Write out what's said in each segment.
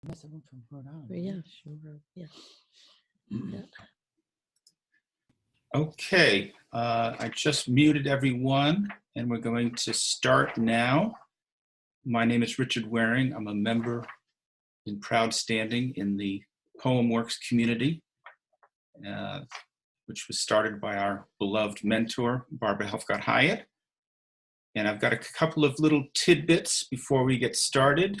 Unless I'm from Rhode Island. Yeah, sure. Yeah. Yeah. Okay, I just muted everyone and we're going to start now. My name is Richard Waring. I'm a member in proud standing in the PoemWorks community, which was started by our beloved mentor, Barbara Helfgott Hyatt. And I've got a couple of little tidbits before we get started.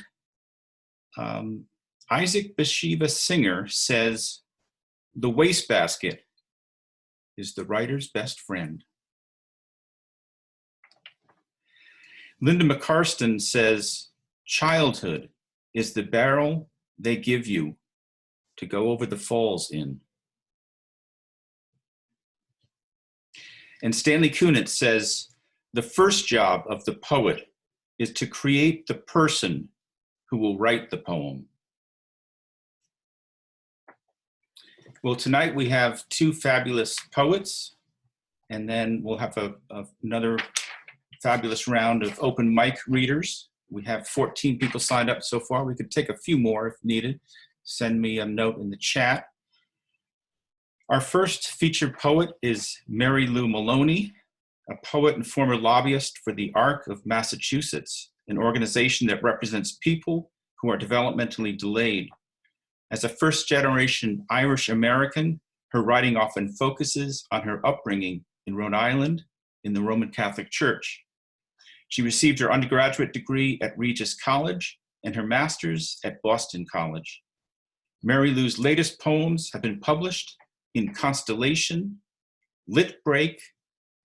Isaac Bashevis Singer says, "The wastebasket is the writer's best friend." Linda McCarston says, "Childhood is the barrel they give you to go over the falls in." And Stanley Kunitz says, "The first job of the poet is to create the person who will write the poem." Well, tonight we have two fabulous poets, and then we'll have another fabulous round of open mic readers. We have 14 people signed up so far. We could take a few more if needed. Send me a note in the chat. Our first featured poet is Mary Lou Maloney, a poet and former lobbyist for the ARC of Massachusetts, an organization that represents people who are developmentally delayed. As a first-generation Irish American, her writing often focuses on her upbringing in Rhode Island in the Roman Catholic Church. She received her undergraduate degree at Regis College and her master's at Boston College. Mary Lou's latest poems have been published in Constellation, Lit Break,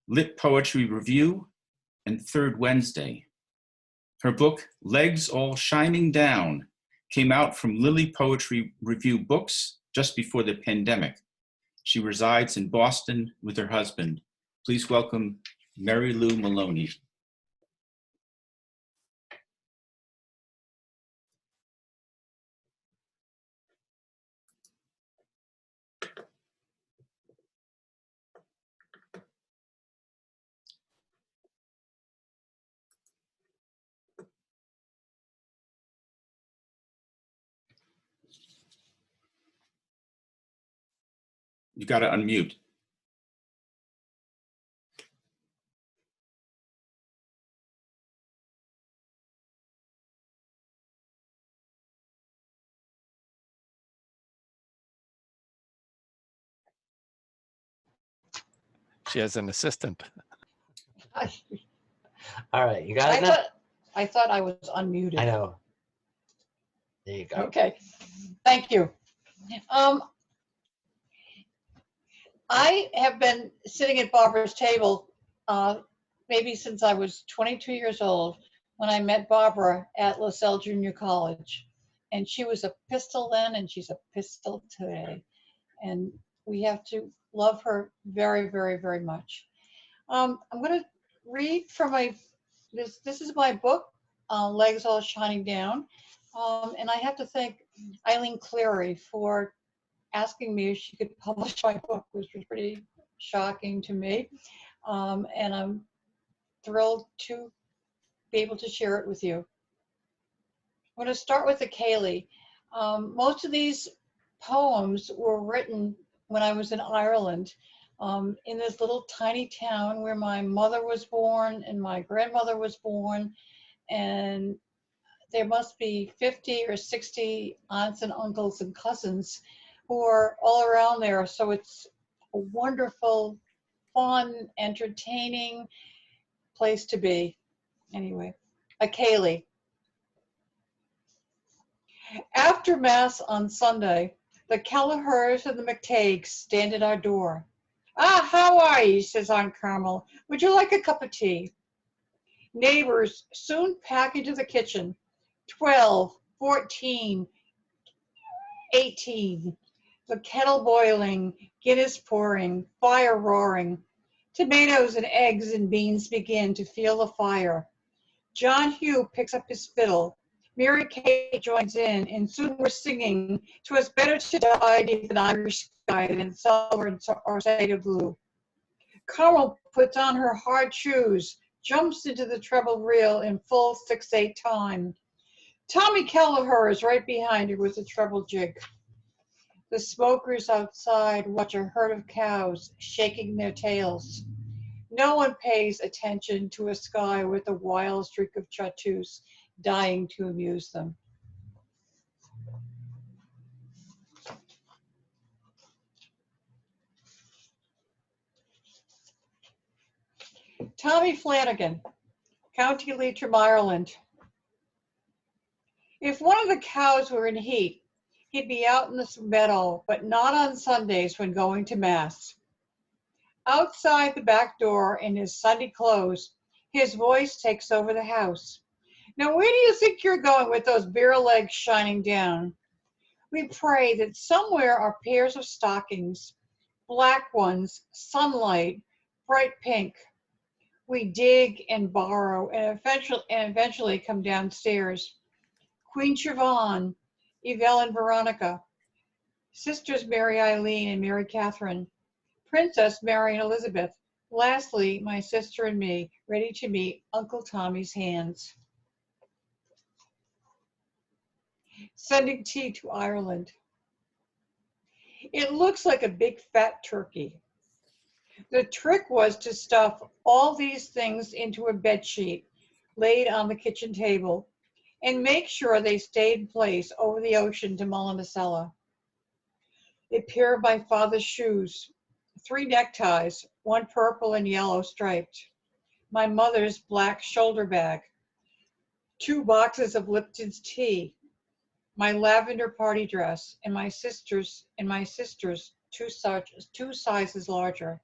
Lit Poetry Review, and Third Wednesday. Her book, Legs All Shining Down, came out from Lily Poetry Review Books just before the pandemic. She resides in Boston with her husband. Please welcome Mary Lou Maloney. You got to unmute. She has an assistant. All right, you got it now? I thought I was unmuted. I know. There you go. Okay, thank you. I have been sitting at Barbara's table maybe since I was 22 years old when I met Barbara at LaSalle Junior College. And she was a pistol then, and she's a pistol today. And we have to love her very, very, very much. I'm going to read from this is my book, Legs All Shining Down. And I have to thank Eileen Cleary for asking me if she could publish my book, which was pretty shocking to me. And I'm thrilled to be able to share it with you. I'm going to start with the Ceilidh. Most of these poems were written when I was in Ireland, in this little tiny town where my mother was born and my grandmother was born, and there must be 50 or 60 aunts and uncles and cousins who are all around there. So it's a wonderful, fun, entertaining place to be. Anyway, a Ceilidh. After Mass on Sunday, the Kelleher's and the McTagues stand at our door. "Ah, how are you?" says Aunt Carmel. "Would you like a cup of tea?" Neighbors soon pack into the kitchen. 12, 14, 18. The kettle boiling, Guinness pouring, fire roaring. Tomatoes and eggs and beans begin to feel the fire. John Hugh picks up his fiddle. Mary Kate joins in, and soon we're singing, "'Twas better to die beneath an Irish sky than sulphur or cider blue." Carmel puts on her hard shoes, jumps into the treble reel in full 6/8 time. Tommy Kelleher is right behind her with a treble jig. The smokers outside watch a herd of cows shaking their tails. No one pays attention to a sky with a wild streak of chartreuse dying to amuse them. Tommy Flanagan, County Leitrim, Ireland. If one of the cows were in heat, he'd be out in the meadow, but not on Sundays when going to Mass. Outside the back door in his Sunday clothes, his voice takes over the house. Now, where do you think you're going with those bare legs shining down? We pray that somewhere are pairs of stockings, black ones, sunlight, bright pink. We dig and borrow and eventually come downstairs. Queen Siobhan, Yvelle and Veronica, Sisters Mary Eileen and Mary Catherine, Princess Mary and Elizabeth, lastly, my sister and me, ready to meet Uncle Tommy's hands. Sending tea to Ireland. It looks like a big fat turkey. The trick was to stuff all these things into a bedsheet laid on the kitchen table and make sure they stayed in place over the ocean to Mullinacella. A pair of my father's shoes, 3 neckties, one purple and yellow striped, my mother's black shoulder bag, 2 boxes of Lipton's tea, my lavender party dress, and my sister's 2 sizes larger.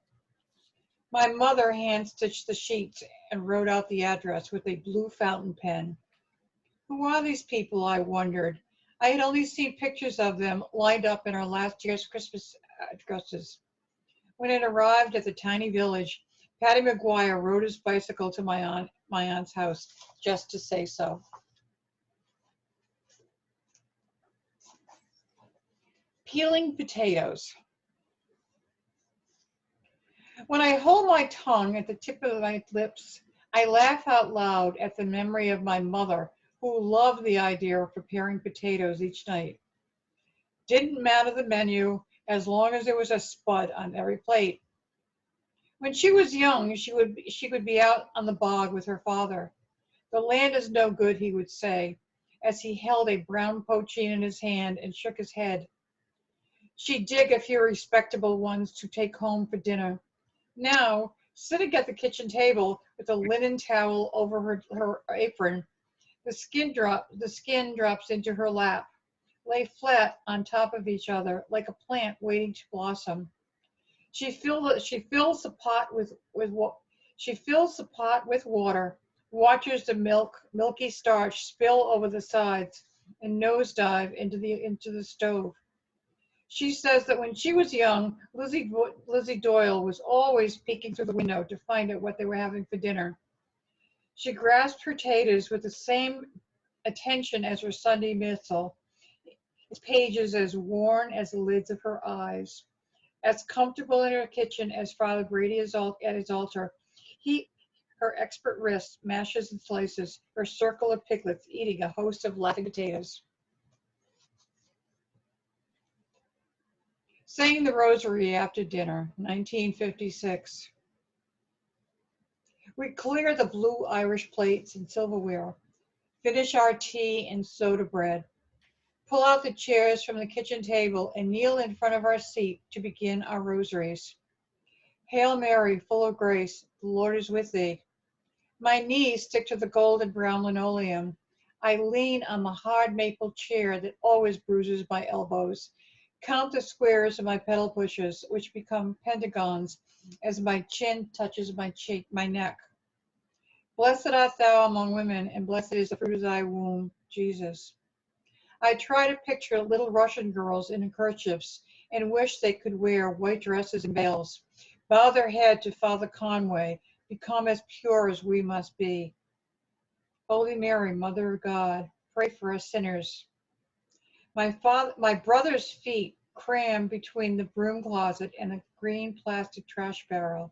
My mother hand-stitched the sheets and wrote out the address with a blue fountain pen. Who are these people, I wondered. I had only seen pictures of them lined up in our last year's Christmas dresses. When it arrived at the tiny village, Patty McGuire rode his bicycle to my aunt's house just to say so. Peeling potatoes. When I hold my tongue at the tip of my lips, I laugh out loud at the memory of my mother, who loved the idea of preparing potatoes each night. Didn't matter the menu, as long as there was a spud on every plate. When she was young, she would be out on the bog with her father. The land is no good, he would say, as he held a brown poachine in his hand and shook his head. She'd dig a few respectable ones to take home for dinner. Now, sitting at the kitchen table with a linen towel over her apron, the skin drops into her lap, lay flat on top of each other like a plant waiting to blossom. She fills the pot with water, watches the milky starch spill over the sides, and nosedive into the stove. She says that when she was young, Lizzie Doyle was always peeking through the window to find out what they were having for dinner. She grasped her taters with the same attention as her Sunday missal, its pages as worn as the lids of her eyes. As comfortable in her kitchen as Father Brady at his altar, her expert wrist mashes and slices her circle of piglets, eating a host of laughing potatoes. Saying the rosary after dinner, 1956. We clear the blue Irish plates and silverware, finish our tea and soda bread, pull out the chairs from the kitchen table and kneel in front of our seat to begin our rosaries. Hail Mary, full of grace, the Lord is with thee. My knees stick to the gold and brown linoleum. I lean on the hard maple chair that always bruises my elbows. Count the squares of my pedal pushes, which become pentagons as my chin touches my neck. Blessed art thou among women, and blessed is the fruit of thy womb, Jesus. I try to picture little Russian girls in kerchiefs and wish they could wear white dresses and veils, bow their head to Father Conway, become as pure as we must be. Holy Mary, Mother of God, pray for us sinners. My brother's feet cram between the broom closet and a green plastic trash barrel.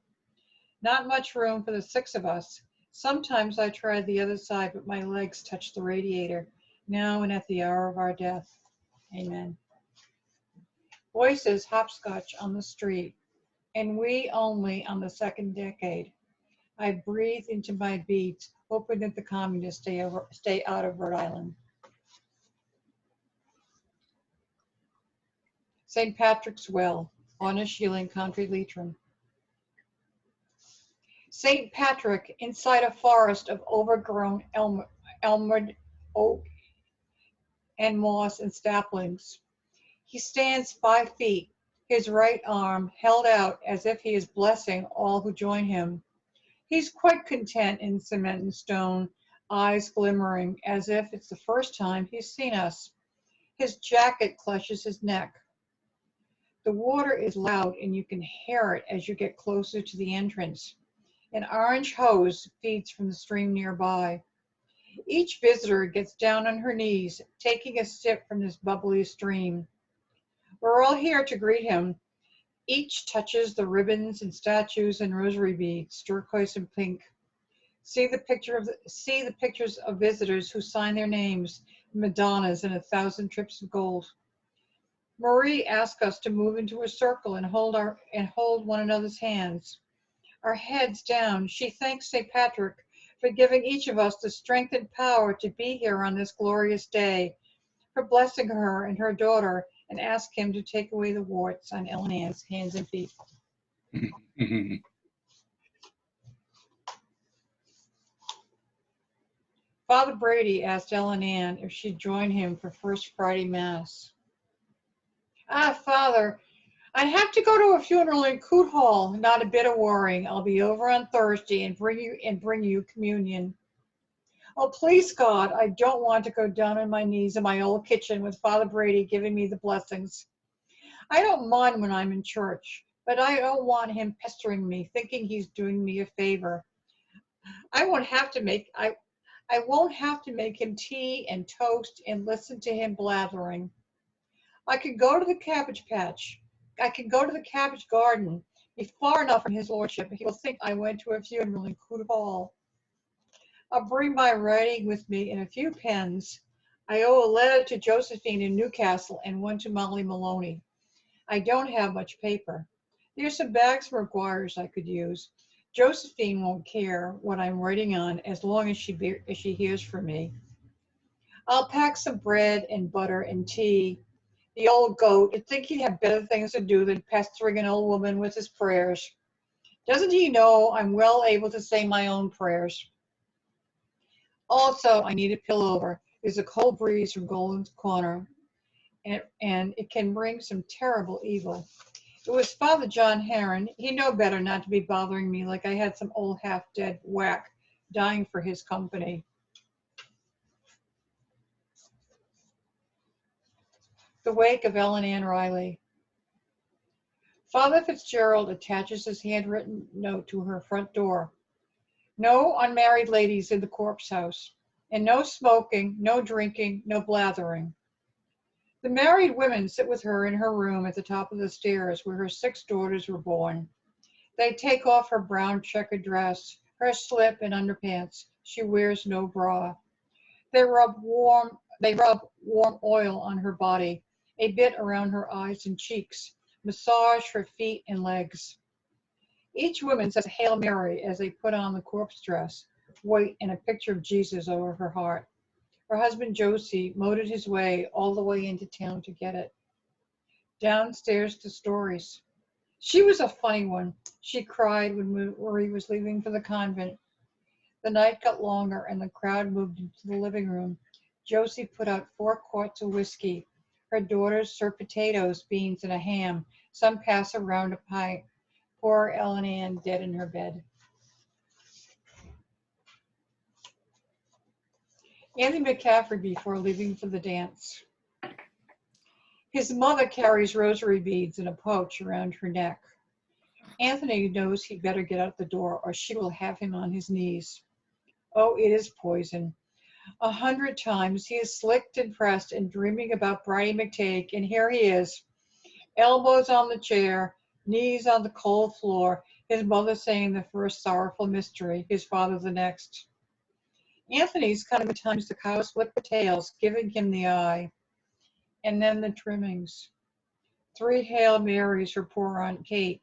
Not much room for the 6 of us. Sometimes I try the other side, but my legs touch the radiator. now and at the hour of our death. Amen. Voices hopscotch on the street, and we only on the second decade. I breathe into my beats, hoping that the communists stay out of Rhode Island. St. Patrick's Well, Honest-Healing Country Leitrim. St. Patrick, inside a forest of overgrown elmwood, oak, and moss and saplings. He stands 5 feet, his right arm held out as if he is blessing all who join him. He's quite content in cement and stone, eyes glimmering as if it's the first time he's seen us. His jacket clutches his neck. The water is loud and you can hear it as you get closer to the entrance. An orange hose feeds from the stream nearby. Each visitor gets down on her knees, taking a sip from this bubbly stream. We're all here to greet him. Each touches the ribbons and statues and rosary beads, turquoise and pink. See the pictures of visitors who sign their names, Madonnas and 1,000 trips of gold. Marie asked us to move into a circle and hold one another's hands. Our heads down, she thanks St. Patrick for giving each of us the strength and power to be here on this glorious day, for blessing her and her daughter, and ask him to take away the warts on Ellen Ann's hands and feet. Father Brady asked Ellen Ann if she'd join him for First Friday Mass. Father, I'd have to go to a funeral in Coot Hall. Not a bit of worrying. I'll be over on Thursday and bring you communion. Oh, please, God, I don't want to go down on my knees in my old kitchen with Father Brady giving me the blessings. I don't mind when I'm in church, but I don't want him pestering me, thinking he's doing me a favor. I won't have to make him tea and toast and listen to him blathering. I could go to the cabbage patch. I can go to the cabbage garden. Be far enough from his lordship. He will think I went to a funeral in Coot Hall. I'll bring my writing with me and a few pens. I owe a letter to Josephine in Newcastle and one to Molly Maloney. I don't have much paper. There's some bags from McGuire's I could use. Josephine won't care what I'm writing on as long as she hears from me. I'll pack some bread and butter and tea. The old goat, you'd think he'd have better things to do than pestering an old woman with his prayers. Doesn't he know I'm well able to say my own prayers? Also, I need a pillover. There's a cold breeze from Golden's Corner, and it can bring some terrible evil. It was Father John Heron. He knew better not to be bothering me like I had some old half-dead whack dying for his company. The wake of Ellen Ann Riley. Father Fitzgerald attaches his handwritten note to her front door. No unmarried ladies in the corpse house, and no smoking, no drinking, no blathering. The married women sit with her in her room at the top of the stairs where her 6 daughters were born. They take off her brown checkered dress, her slip and underpants. She wears no bra. They rub warm oil on her body, a bit around her eyes and cheeks, massage her feet and legs. Each woman says a Hail Mary as they put on the corpse dress, white and a picture of Jesus over her heart. Her husband Josie motored his way all the way into town to get it. Downstairs to Stories. She was a funny one. She cried when Marie was leaving for the convent. The night got longer and the crowd moved into the living room. Josie put out 4 quarts of whiskey. Her daughters serve potatoes, beans, and a ham. Some pass around a pint. Poor Ellen Ann dead in her bed. Anthony McCaffrey before leaving for the dance. His mother carries rosary beads in a pouch around her neck. Anthony knows he'd better get out the door or she will have him on his knees. Oh, it is poison. 100 times he is slicked and pressed and dreaming about Bridie McTague, and here he is, elbows on the chair, knees on the cold floor, his mother saying the first sorrowful mystery, his father the next. Anthony's cutting the times the cows flip the tails, giving him the eye. And then the trimmings. 3 Hail Marys for poor Aunt Kate.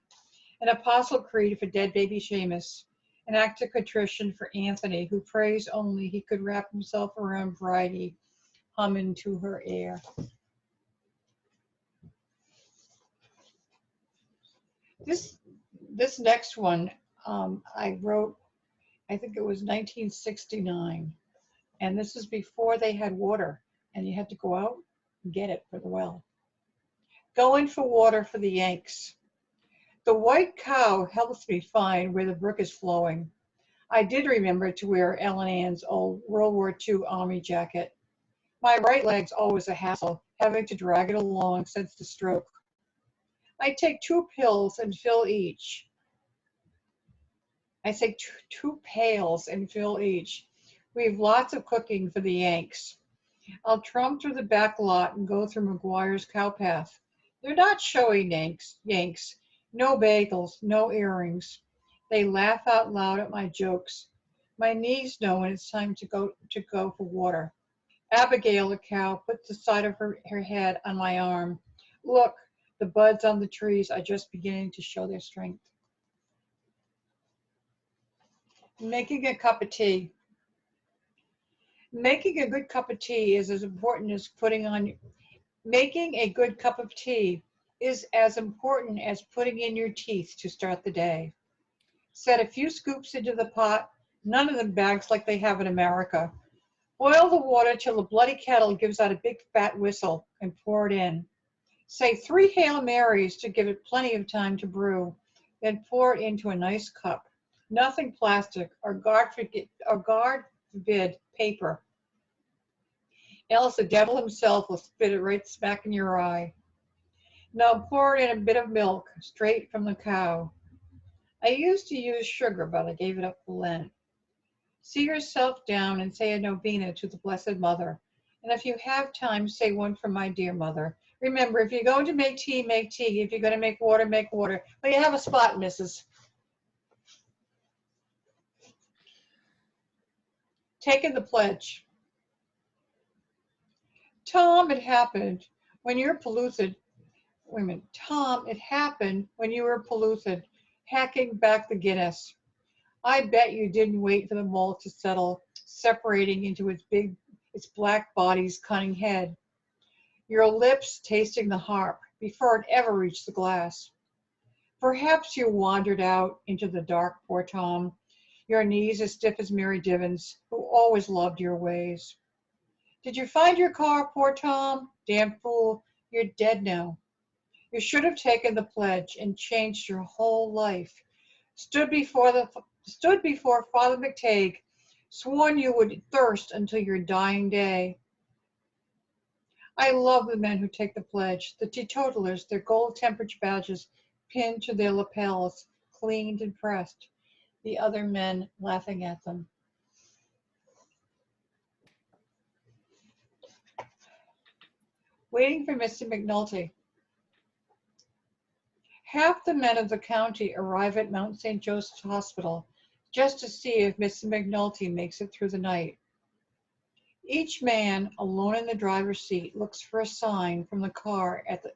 An Apostle Creed for dead baby Seamus. An act of contrition for Anthony, who prays only he could wrap himself around Bridie, humming to her ear. This next one I wrote, I think it was 1969. And this is before they had water, and you had to go out and get it for the well. Going for water for the Yanks. The white cow helps me find where the brook is flowing. I did remember to wear Ellen Ann's old World War II Army jacket. My right leg's always a hassle, having to drag it along since the stroke. I take 2 pills and fill each. I take two pails and fill each. We have lots of cooking for the Yanks. I'll trump through the back lot and go through McGuire's cow path. They're not showy Yanks. No bagels, no earrings. They laugh out loud at my jokes. My knees know when it's time to go for water. Abigail, the cow, puts the side of her head on my arm. Look, the buds on the trees are just beginning to show their strength. Making a cup of tea. Making a good cup of tea is as important as making a good cup of tea is as important as putting in your teeth to start the day. Set a few scoops into the pot, none of them bags like they have in America. Boil the water till the bloody kettle gives out a big fat whistle and pour it in. Say 3 Hail Marys to give it plenty of time to brew, then pour it into a nice cup. Nothing plastic or God forbid paper. Else the devil himself will spit it right smack in your eye. Now pour it in a bit of milk straight from the cow. I used to use sugar, but I gave it up for Lent. See yourself down and say a novena to the Blessed Mother. And if you have time, say one for my dear mother. Remember, if you're going to make tea, make tea. If you're going to make water, make water. But you have a spot, missus. Taking the pledge. Tom, it happened when you're polluted. Wait a minute. Tom, it happened when you were polluted, hacking back the Guinness. I bet you didn't wait for the mold to settle, separating into its black body's cunning head. Your lips tasting the harp before it ever reached the glass. Perhaps you wandered out into the dark, poor Tom, your knees as stiff as Mary Divins, who always loved your ways. Did you find your car, poor Tom? Damn fool, you're dead now. You should have taken the pledge and changed your whole life. Stood before Father McTague, sworn you would thirst until your dying day. I love the men who take the pledge, the teetotalers, their gold temperature badges pinned to their lapels, cleaned and pressed, the other men laughing at them. Waiting for Mr. McNulty. Half the men of the county arrive at Mount St. Joseph's Hospital just to see if Mr. McNulty makes it through the night. Each man, alone in the driver's seat, looks for a sign from the car at the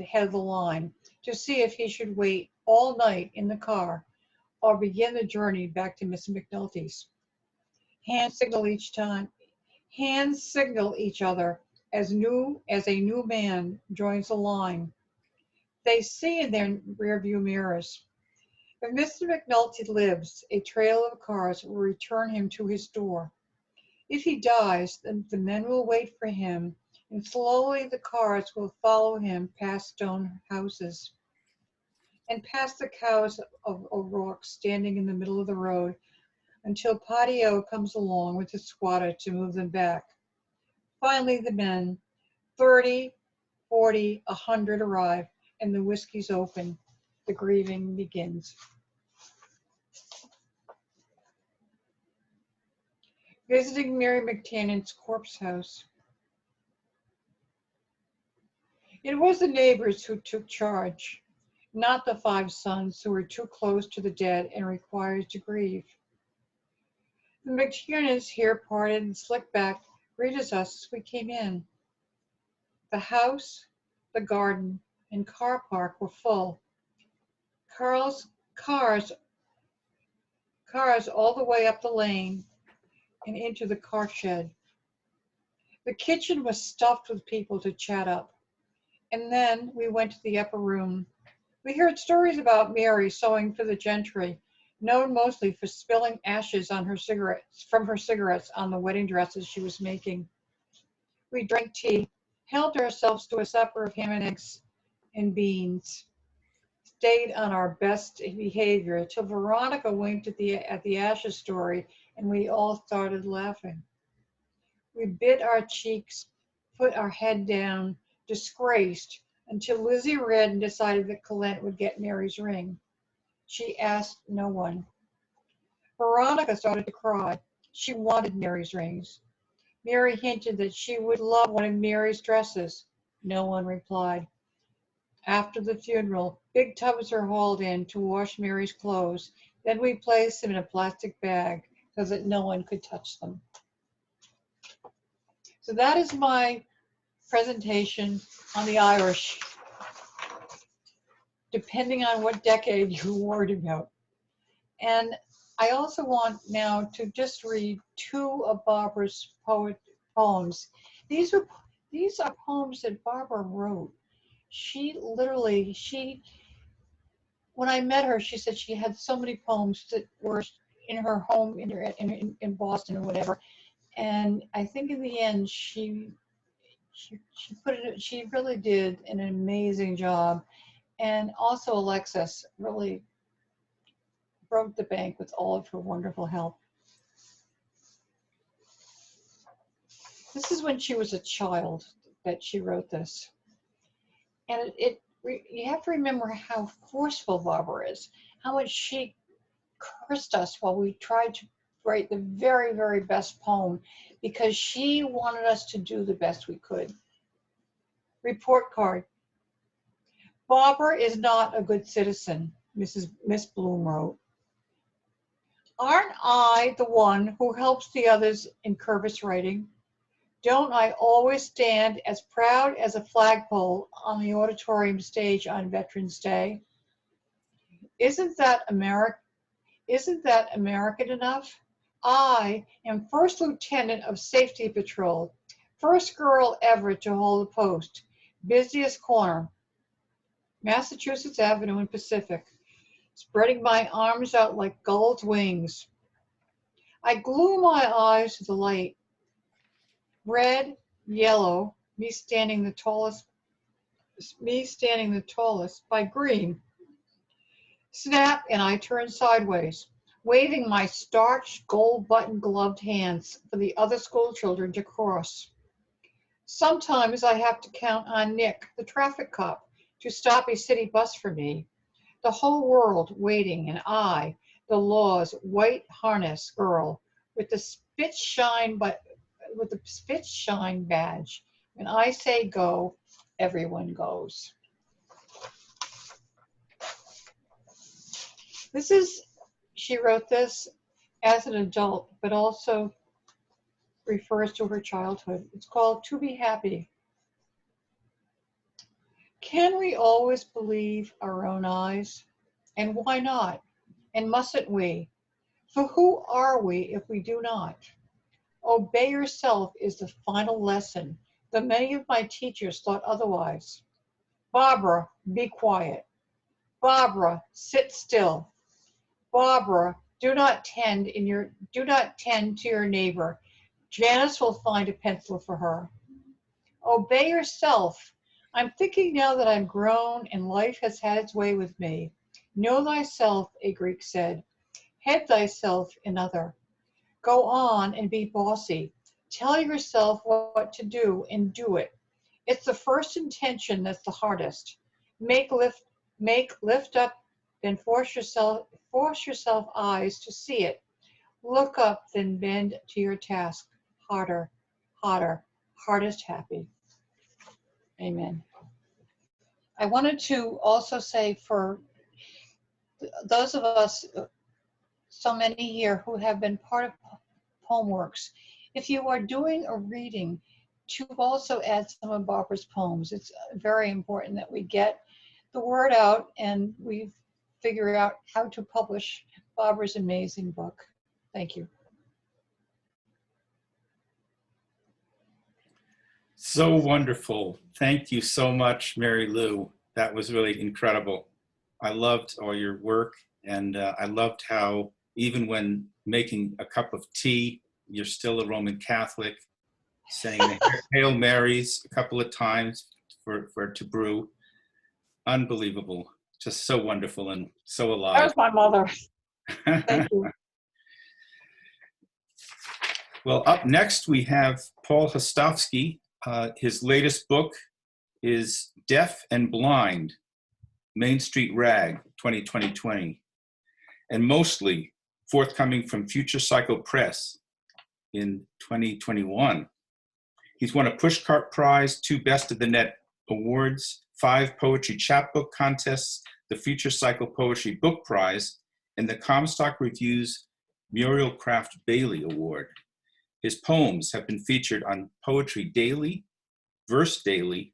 head of the line to see if he should wait all night in the car or begin the journey back to Mr. McNulty's. Hands signal each other as a new man joins the line. They see in their rearview mirrors. If Mr. McNulty lives, a trail of cars will return him to his door. If he dies, then the men will wait for him, and slowly the cars will follow him past stone houses and past the cows of O'Rourke standing in the middle of the road until Patio comes along with his squatter to move them back. Finally, the men, 30, 40, 100 arrive, and the whiskey's open. The grieving begins. Visiting Mary McTannon's corpse house. It was the neighbors who took charge. not the 5 sons who were too close to the dead and required to grieve. The McTiernans here parted and slicked back, greeted us as we came in. The house, the garden, and car park were full. Cars all the way up the lane and into the car shed. The kitchen was stuffed with people to chat up. And then we went to the upper room. We heard stories about Mary sewing for the gentry, known mostly for spilling ashes on from her cigarettes on the wedding dresses she was making. We drank tea, helped ourselves to a supper of ham and eggs and beans, stayed on our best behavior till Veronica winked at the ashes story, and we all started laughing. We bit our cheeks, put our head down, disgraced, until Lizzie read and decided that Colette would get Mary's ring. She asked no one. Veronica started to cry. She wanted Mary's rings. Mary hinted that she would love one of Mary's dresses. No one replied. After the funeral, big tubs were hauled in to wash Mary's clothes. Then we placed them in a plastic bag so that no one could touch them. So that is my presentation on the Irish, depending on what decade you're worried about. And I also want now to just read 2 of Barbara's poems. These are poems that Barbara wrote. When I met her, she said she had so many poems that were in her home in Boston or whatever. And I think in the end, she really did an amazing job. And also Alexis really broke the bank with all of her wonderful help. This is when she was a child that she wrote this. And you have to remember how forceful Barbara is, how much she cursed us while we tried to write the very, very best poem, because she wanted us to do the best we could. Report card. Barbara is not a good citizen, Miss Bloom wrote. Aren't I the one who helps the others in Curvis writing? Don't I always stand as proud as a flagpole on the auditorium stage on Veterans Day? Isn't that American enough? I am First Lieutenant of Safety Patrol, first girl ever to hold a post, busiest corner, Massachusetts Avenue and Pacific, spreading my arms out like gull's wings. I glue my eyes to the light. Red, yellow, me standing the tallest by green. Snap, and I turn sideways, waving my starched gold button gloved hands for the other school children to cross. Sometimes I have to count on Nick, the traffic cop, to stop a city bus for me. The whole world waiting, and I, the law's white harness girl, with the spit shine badge. When I say go, everyone goes. She wrote this as an adult, but also refers to her childhood. It's called To Be Happy. Can we always believe our own eyes? And why not? And mustn't we? For who are we if we do not? Obey yourself is the final lesson, though many of my teachers thought otherwise. Barbara, be quiet. Barbara, sit still. Barbara, do not tend to your neighbor. Janice will find a pencil for her. Obey yourself. I'm thinking now that I'm grown and life has had its way with me. Know thyself, a Greek said. Head thyself, another. Go on and be bossy. Tell yourself what to do and do it. It's the first intention that's the hardest. Make lift up, then force yourself eyes to see it. Look up, then bend to your task. Harder, hotter, hardest happy. Amen. I wanted to also say for those of us, so many here who have been part of PoemWorks, if you are doing a reading, to also add some of Barbara's poems. It's very important that we get the word out and we figure out how to publish Barbara's amazing book. Thank you. So wonderful. Thank you so much, Mary Lou. That was really incredible. I loved all your work, and I loved how even when making a cup of tea, you're still a Roman Catholic, saying the Hail Marys a couple of times for it to brew. Unbelievable. Just so wonderful and so That alive. was my mother. Thank you. Well, up next we have Paul Hostovsky. His latest book is Deaf and Blind, Main Street Rag, 2020, and mostly forthcoming from Future Cycle Press in 2021. He's won a Pushcart Prize, 2 Best of the Net awards, 5 poetry chapbook contests, the Future Cycle Poetry Book Prize, and the Comstock Review's Muriel Craft Bailey Award. His poems have been featured on Poetry Daily, Verse Daily,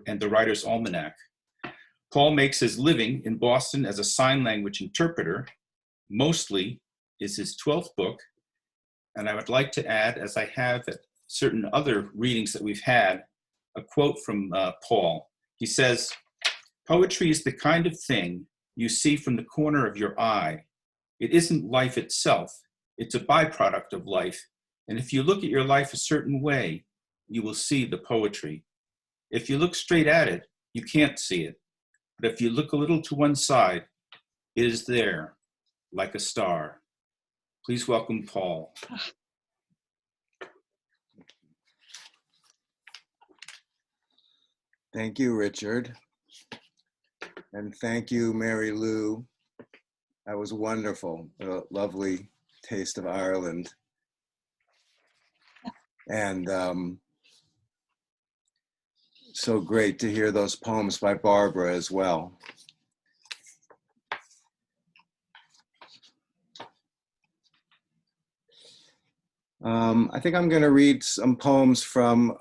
and the Writer's Almanac. Paul makes his living in Boston as a sign language interpreter. Mostly is his 12th book. And I would like to add, as I have at certain other readings that we've had, a quote from Paul. He says, "Poetry is the kind of thing you see from the corner of your eye. It isn't life itself. It's a byproduct of life. And if you look at your life a certain way, you will see the poetry. If you look straight at it, you can't see it. But if you look a little to one side, it is there, like a star." Please welcome Paul. Thank you, Richard. And thank you, Mary Lou. That was wonderful. A lovely taste of Ireland. And so great to hear those poems by Barbara as well. I think I'm going to read some poems from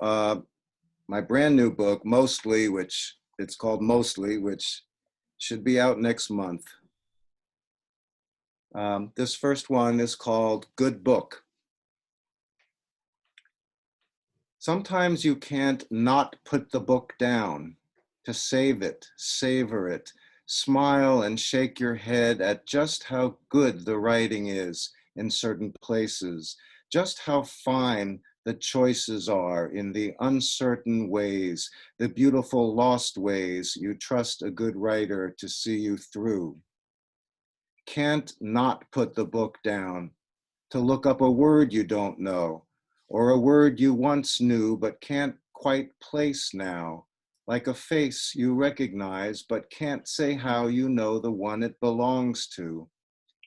my brand new book, Mostly, which it's called Mostly, which should be out next month. This first one is called Good Book. Sometimes you can't not put the book down, to save it, savor it, smile and shake your head at just how good the writing is in certain places, just how fine the choices are in the uncertain ways, the beautiful lost ways you trust a good writer to see you through. Can't not put the book down, to look up a word you don't know, or a word you once knew but can't quite place now, like a face you recognize but can't say how you know the one it belongs to,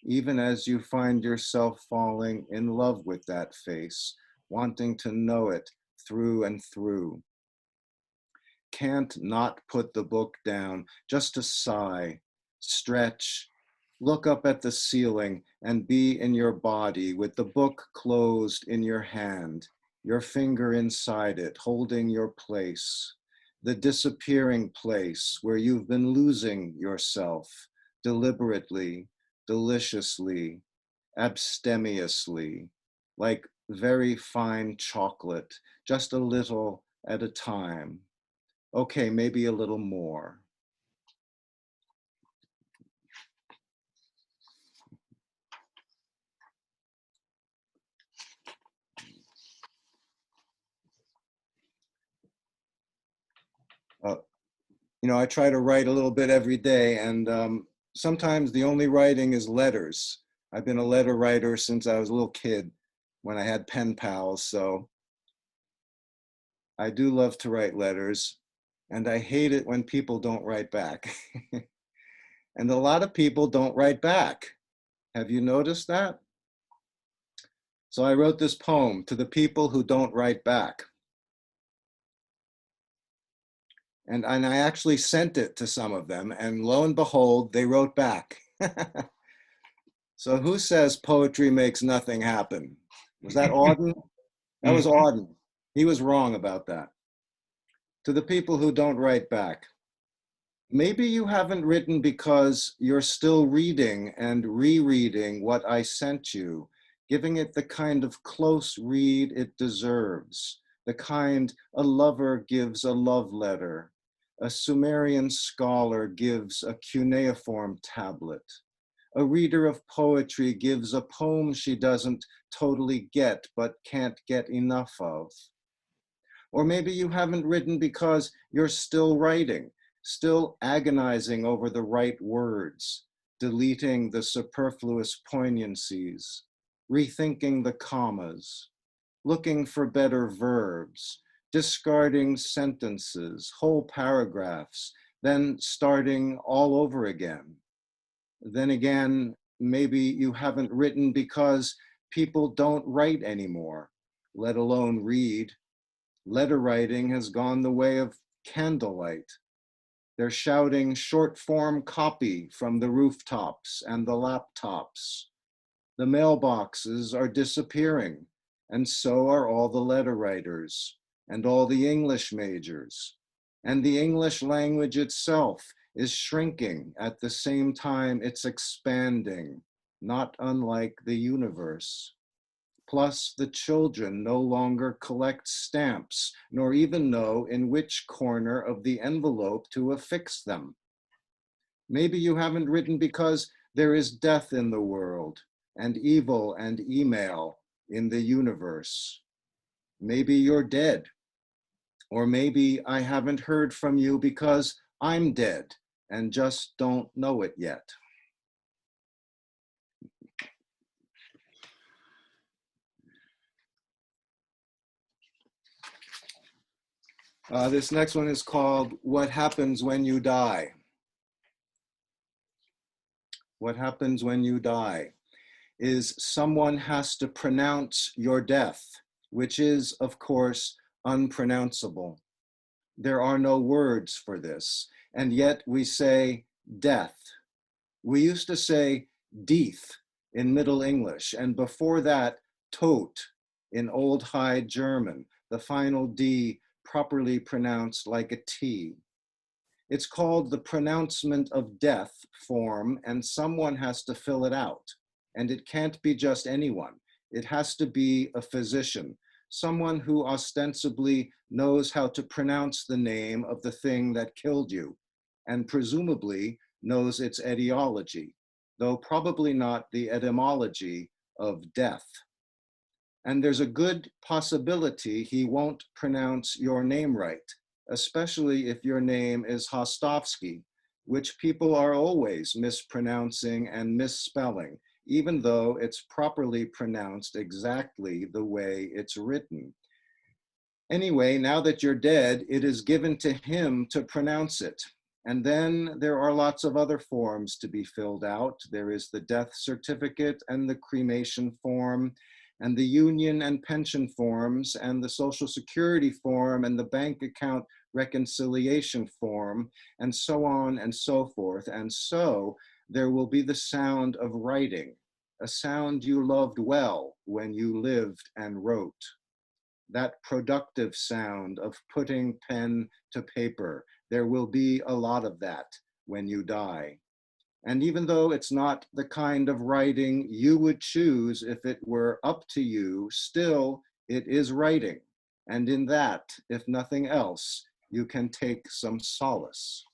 even as you find yourself falling in love with that face, wanting to know it through and through. Can't not put the book down, just to sigh, stretch, look up at the ceiling and be in your body with the book closed in your hand, your finger inside it, holding your place, the disappearing place where you've been losing yourself deliberately, deliciously, abstemiously, like very fine chocolate, just a little at a time. Okay, maybe a little more. I try to write a little bit every day, and sometimes the only writing is letters. I've been a letter writer since I was a little kid when I had pen pals, so I do love to write letters, and I hate it when people don't write back. And a lot of people don't write back. Have you noticed that? So I wrote this poem to the people who don't write back. And I actually sent it to some of them, and lo and behold, they wrote back. So who says poetry makes nothing happen? Was that Auden? That was Auden. He was wrong about that. To the people who don't write back, maybe you haven't written because you're still reading and rereading what I sent you, giving it the kind of close read it deserves, the kind a lover gives a love letter, a Sumerian scholar gives a cuneiform tablet, a reader of poetry gives a poem she doesn't totally get but can't get enough of. Or maybe you haven't written because you're still writing, still agonizing over the right words, deleting the superfluous poignancies, rethinking the commas, looking for better verbs, discarding sentences, whole paragraphs, then starting all over again. Then again, maybe you haven't written because people don't write anymore, let alone read. Letter writing has gone the way of candlelight. They're shouting short form copy from the rooftops and the laptops. The mailboxes are disappearing, and so are all the letter writers and all the English majors. And the English language itself is shrinking at the same time it's expanding, not unlike the universe. Plus, the children no longer collect stamps, nor even know in which corner of the envelope to affix them. Maybe you haven't written because there is death in the world, and evil and email in the universe. Maybe you're dead. Or maybe I haven't heard from you because I'm dead and just don't know it yet. This next one is called What Happens When You Die? What happens when you die is someone has to pronounce your death, which is, of course, unpronounceable. There are no words for this, and yet we say death. We used to say death in Middle English, and before that, tot in Old High German, the final D properly pronounced like a T. It's called the pronouncement of death form, and someone has to fill it out. And it can't be just anyone. It has to be a physician, someone who ostensibly knows how to pronounce the name of the thing that killed you, and presumably knows its etiology, though probably not the etymology of death. And there's a good possibility he won't pronounce your name right, especially if your name is Hostovsky, which people are always mispronouncing and misspelling, even though it's properly pronounced exactly the way it's written. Anyway, now that you're dead, it is given to him to pronounce it. And then there are lots of other forms to be filled out. There is the death certificate and the cremation form, and the union and pension forms, and the Social Security form, and the bank account reconciliation form, and so on and so forth. And so there will be the sound of writing, a sound you loved well when you lived and wrote. That productive sound of putting pen to paper. There will be a lot of that when you die. And even though it's not the kind of writing you would choose if it were up to you, still it is writing. And in that, if nothing else, you can take some solace.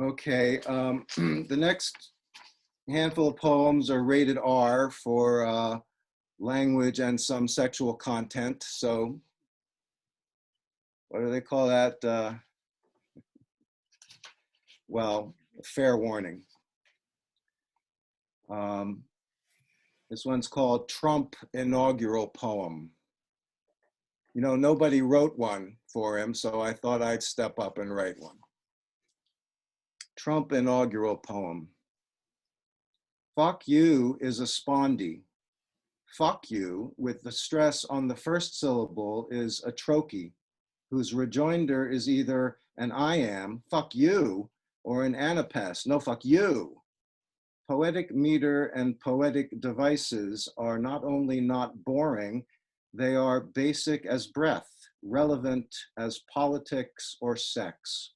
Okay, the next handful of poems are rated R for language and some sexual content. So what do they call that? Well, fair warning. This one's called Trump Inaugural Poem. You know, nobody wrote one for him, so I thought I'd step up and write one. Trump Inaugural Poem. Fuck you is a spondy. Fuck you, with the stress on the first syllable, is a trochee, whose rejoinder is either an I am, fuck you, or an anapest, no fuck you. Poetic meter and poetic devices are not only not boring, they are basic as breath, relevant as politics or sex.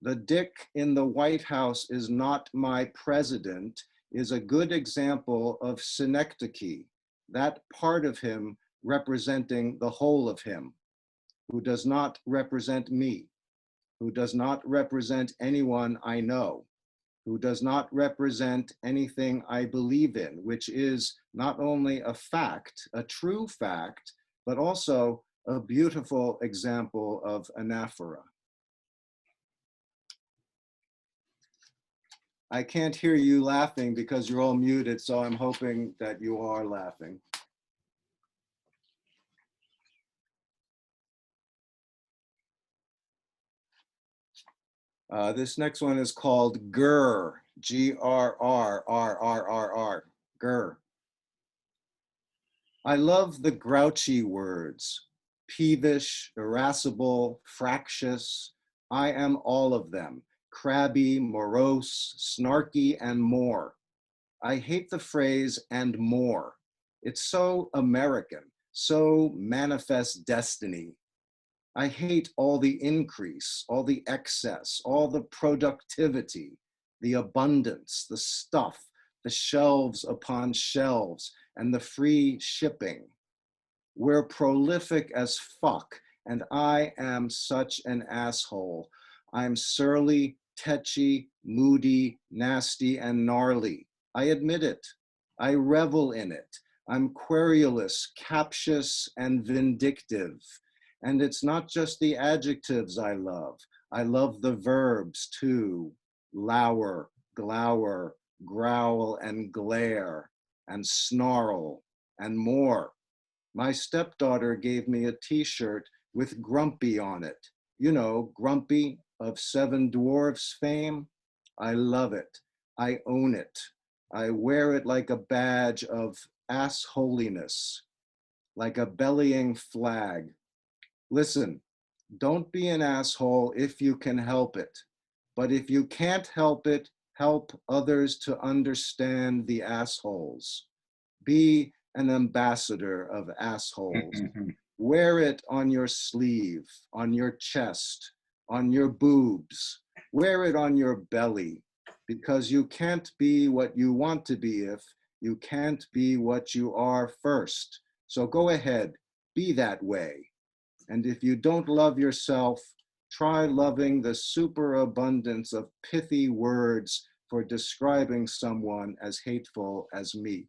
The dick in the White House is not my president is a good example of synecdoche, that part of him representing the whole of him, who does not represent me, who does not represent anyone I know, who does not represent anything I believe in, which is not only a fact, a true fact, but also a beautiful example of anaphora. I can't hear you laughing because you're all muted, so I'm hoping that you are laughing. This next one is called Grr, Grrrrrrrr, Grr. I love the grouchy words, peevish, irascible, fractious. I am all of them, crabby, morose, snarky, and more. I hate the phrase and more. It's so American, so manifest destiny. I hate all the increase, all the excess, all the productivity, the abundance, the stuff, the shelves upon shelves, and the free shipping. We're prolific as fuck, and I am such an asshole. I'm surly, tetchy, moody, nasty, and gnarly. I admit it. I revel in it. I'm querulous, captious, and vindictive. And it's not just the adjectives I love. I love the verbs too. Lower, glower, growl and glare, and snarl, and more. My stepdaughter gave me a t-shirt with Grumpy on it. You know, Grumpy of Seven Dwarfs fame. I love it. I own it. I wear it like a badge of assholiness, like a bellying flag. Listen, don't be an asshole if you can help it. But if you can't help it, help others to understand the assholes. Be an ambassador of assholes. Wear it on your sleeve, on your chest, on your boobs. Wear it on your belly, because you can't be what you want to be if you can't be what you are first. So go ahead, be that way. And if you don't love yourself, try loving the superabundance of pithy words for describing someone as hateful as me.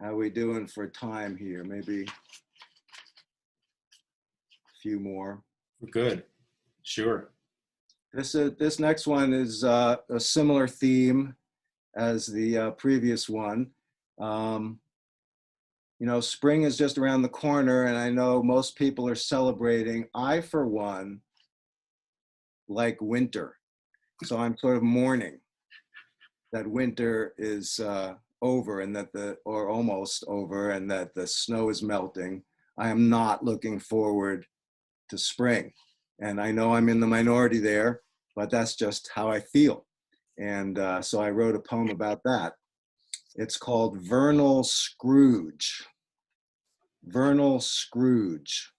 How we doing for time here? Maybe a few more. We're good. Sure. This next one is a similar theme as the previous one. You know, spring is just around the corner, and I know most people are celebrating. I, for one, like winter. So I'm sort of mourning that winter is over and that or almost over, and that the snow is melting. I am not looking forward to spring. And I know I'm in the minority there, but that's just how I feel. And so I wrote a poem about that. It's called Vernal Scrooge. Vernal Scrooge.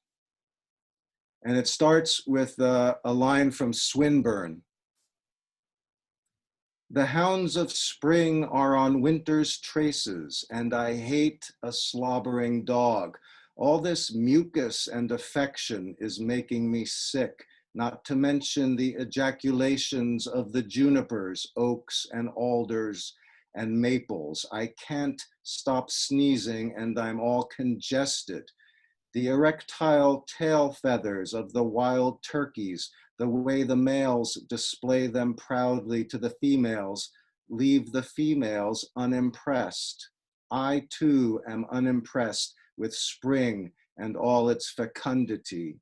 And it starts with a line from Swinburne. The hounds of spring are on winter's traces, and I hate a slobbering dog. All this mucus and affection is making me sick, not to mention the ejaculations of the junipers, oaks, and alders, and maples. I can't stop sneezing, and I'm all congested. The erectile tail feathers of the wild turkeys, the way the males display them proudly to the females, leave the females unimpressed. I too am unimpressed with spring and all its fecundity.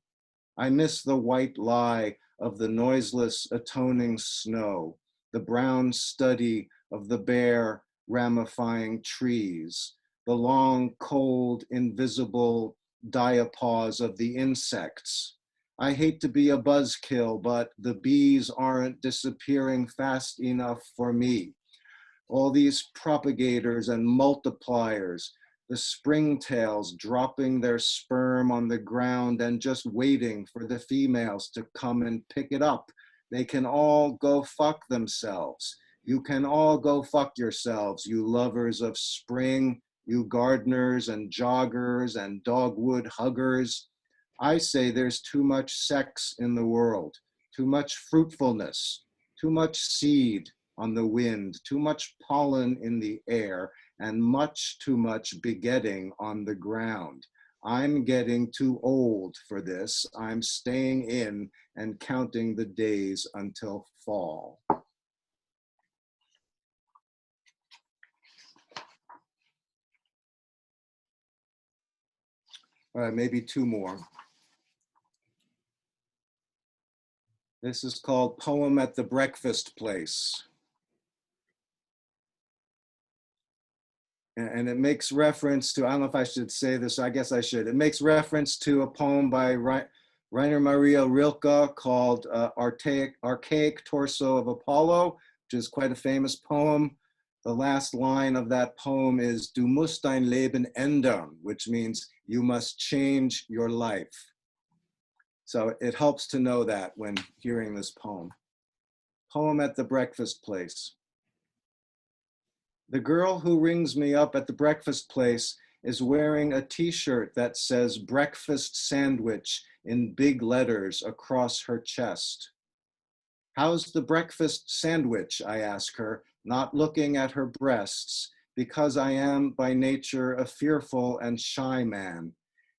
I miss the white lie of the noiseless atoning snow, the brown study of the bare ramifying trees, the long, cold, invisible diapause of the insects. I hate to be a buzzkill, but the bees aren't disappearing fast enough for me. All these propagators and multipliers, the springtails dropping their sperm on the ground and just waiting for the females to come and pick it up. They can all go fuck themselves. You can all go fuck yourselves, you lovers of spring, you gardeners and joggers and dogwood huggers. I say there's too much sex in the world, too much fruitfulness, too much seed on the wind, too much pollen in the air, and much too much begetting on the ground. I'm getting too old for this. I'm staying in and counting the days until fall. All right, maybe two more. This is called Poem at the Breakfast Place. And it makes reference to, I don't know if I should say this, I guess I should. It makes reference to a poem by Rainer Maria Rilke called Archaic Torso of Apollo, which is quite a famous poem. The last line of that poem is, Du musst dein Leben ändern, which means you must change your life. So it helps to know that when hearing this poem. Poem at the Breakfast Place. The girl who rings me up at the breakfast place is wearing a t-shirt that says breakfast sandwich in big letters across her chest. How's the breakfast sandwich, I ask her, not looking at her breasts, because I am by nature a fearful and shy man,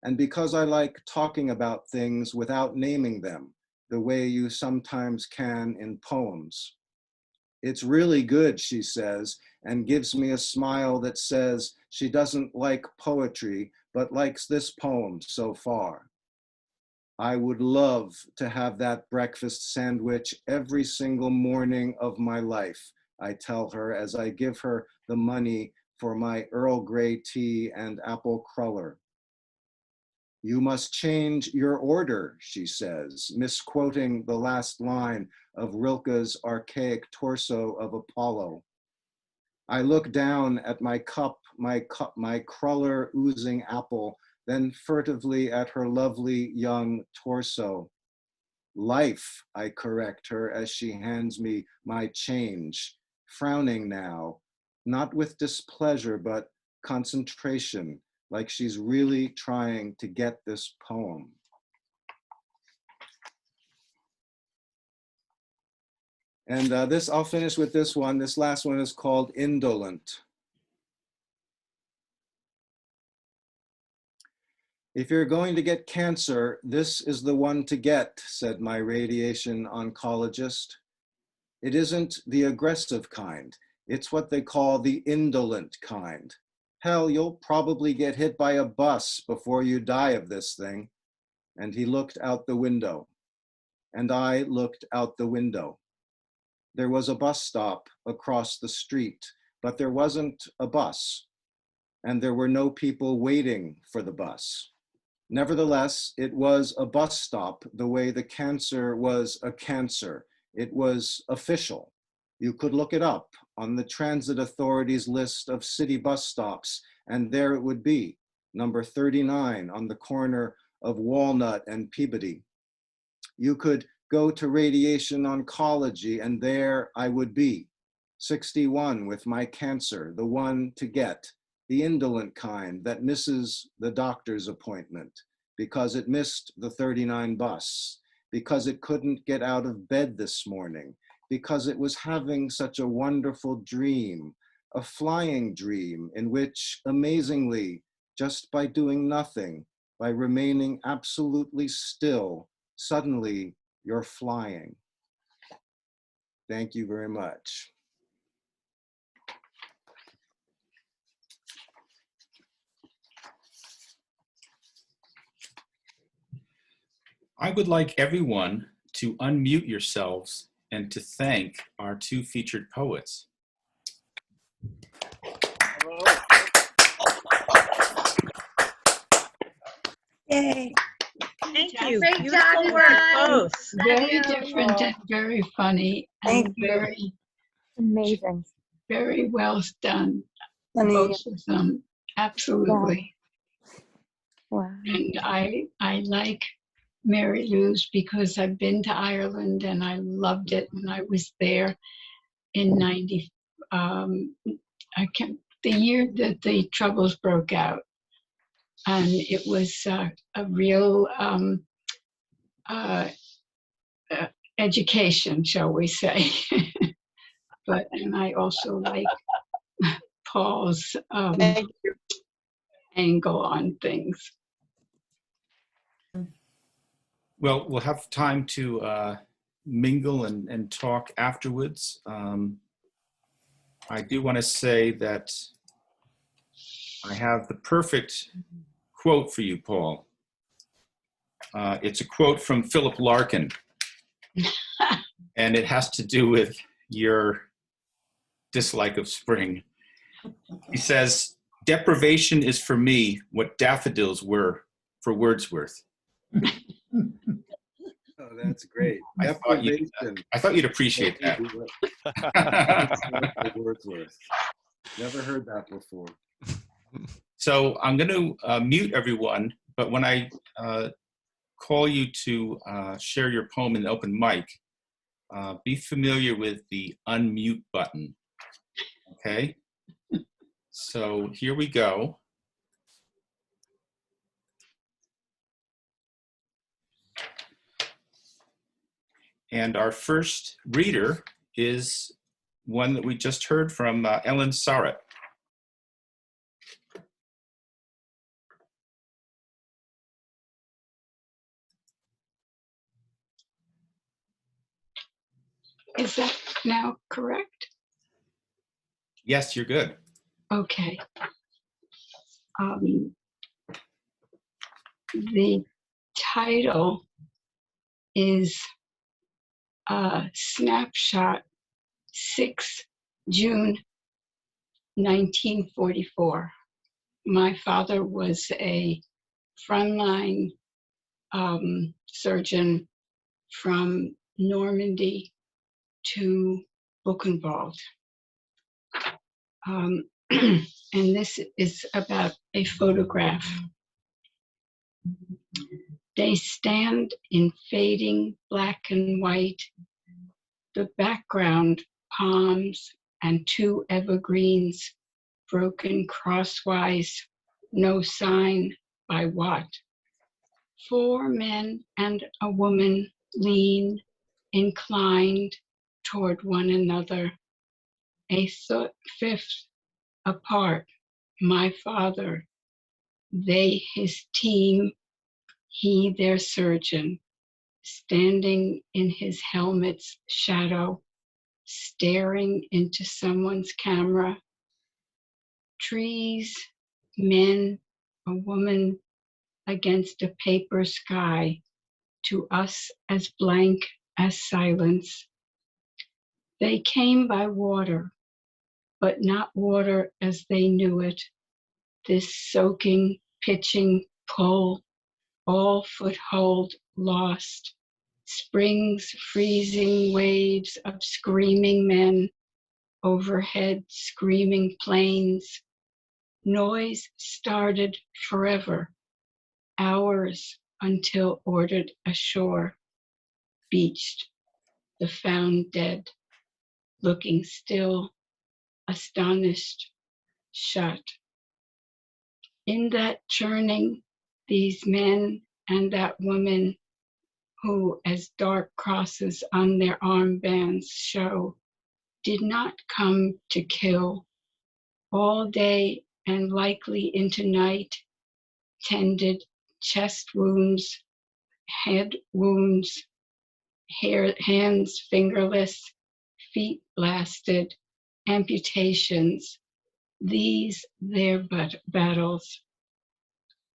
and because I like talking about things without naming them, the way you sometimes can in poems. It's really good, she says, and gives me a smile that says she doesn't like poetry, but likes this poem so far. I would love to have that breakfast sandwich every single morning of my life, I tell her as I give her the money for my Earl Grey tea and apple cruller. You must change your order, she says, misquoting the last line of Rilke's Archaic Torso of Apollo. I look down at my cup, my cruller oozing apple, then furtively at her lovely young torso. Life, I correct her as she hands me my change, frowning now, not with displeasure, but concentration, like she's really trying to get this poem. And this, I'll finish with this one. This last one is called Indolent. If you're going to get cancer, this is the one to get, said my radiation oncologist. It isn't the aggressive kind. It's what they call the indolent kind. Hell, you'll probably get hit by a bus before you die of this thing. And he looked out the window. And I looked out the window. There was a bus stop across the street, but there wasn't a bus. And there were no people waiting for the bus. Nevertheless, it was a bus stop the way the cancer was a cancer. It was official. You could look it up on the Transit Authority's list of city bus stops, and there it would be, number 39 on the corner of Walnut and Peabody. You could go to radiation oncology, and there I would be, 61 with my cancer, the one to get, the indolent kind that misses the doctor's appointment because it missed the 39 bus, because it couldn't get out of bed this morning, because it was having such a wonderful dream, a flying dream in which, amazingly, just by doing nothing, by remaining absolutely still, suddenly you're flying. Thank you very much. I would like everyone to unmute yourselves and to thank our two featured poets. Yay. Thank you. Great Beautiful job, work, everyone. both. Very different and very funny and Thank you. very, Amazing. very well done. Funny. Both of them, absolutely. Wow. And I like Mary Lou's because I've been to Ireland and I loved it. And I was there in 90, the year that the Troubles broke out. And it was a real education, shall we say. And I also like Paul's Thank you. angle on things. Well, we'll have time to mingle and talk afterwards. I do want to say that I have the perfect quote for you, Paul. It's a quote from Philip Larkin, and it has to do with your dislike of spring. He says, "Deprivation is for me what daffodils were for Wordsworth." Oh, that's great. I thought you'd appreciate that. Wordsworth. Never heard that before. So I'm going to mute everyone, but when I call you to share your poem in the open mic, be familiar with the unmute button, okay? So here we go. And our first reader is one that we just heard from, Ellen Sarrett. Is that now correct? Yes, you're good. Okay. The title is Snapshot, 6 June 1944. My father was a frontline surgeon from Normandy to Buchenwald. And this is about a photograph. They stand in fading black and white, the background palms and two evergreens, broken crosswise, no sign by what. 4 men and a woman lean, inclined toward one another, a fifth apart, my father, they his team, he their surgeon, standing in his helmet's shadow, staring into someone's camera. Trees, men, a woman against a paper sky, to us as blank as silence. They came by water, but not water as they knew it. This soaking, pitching pull, all foothold lost. Springs, freezing waves of screaming men, overhead screaming planes. Noise started forever, hours until ordered ashore. Beached, the found dead, looking still, astonished, shut. In that churning, these men and that woman who, as dark crosses on their armbands show, did not come to kill. All day and likely into night, tended chest wounds, head wounds, hands fingerless, feet blasted, amputations. These their battles,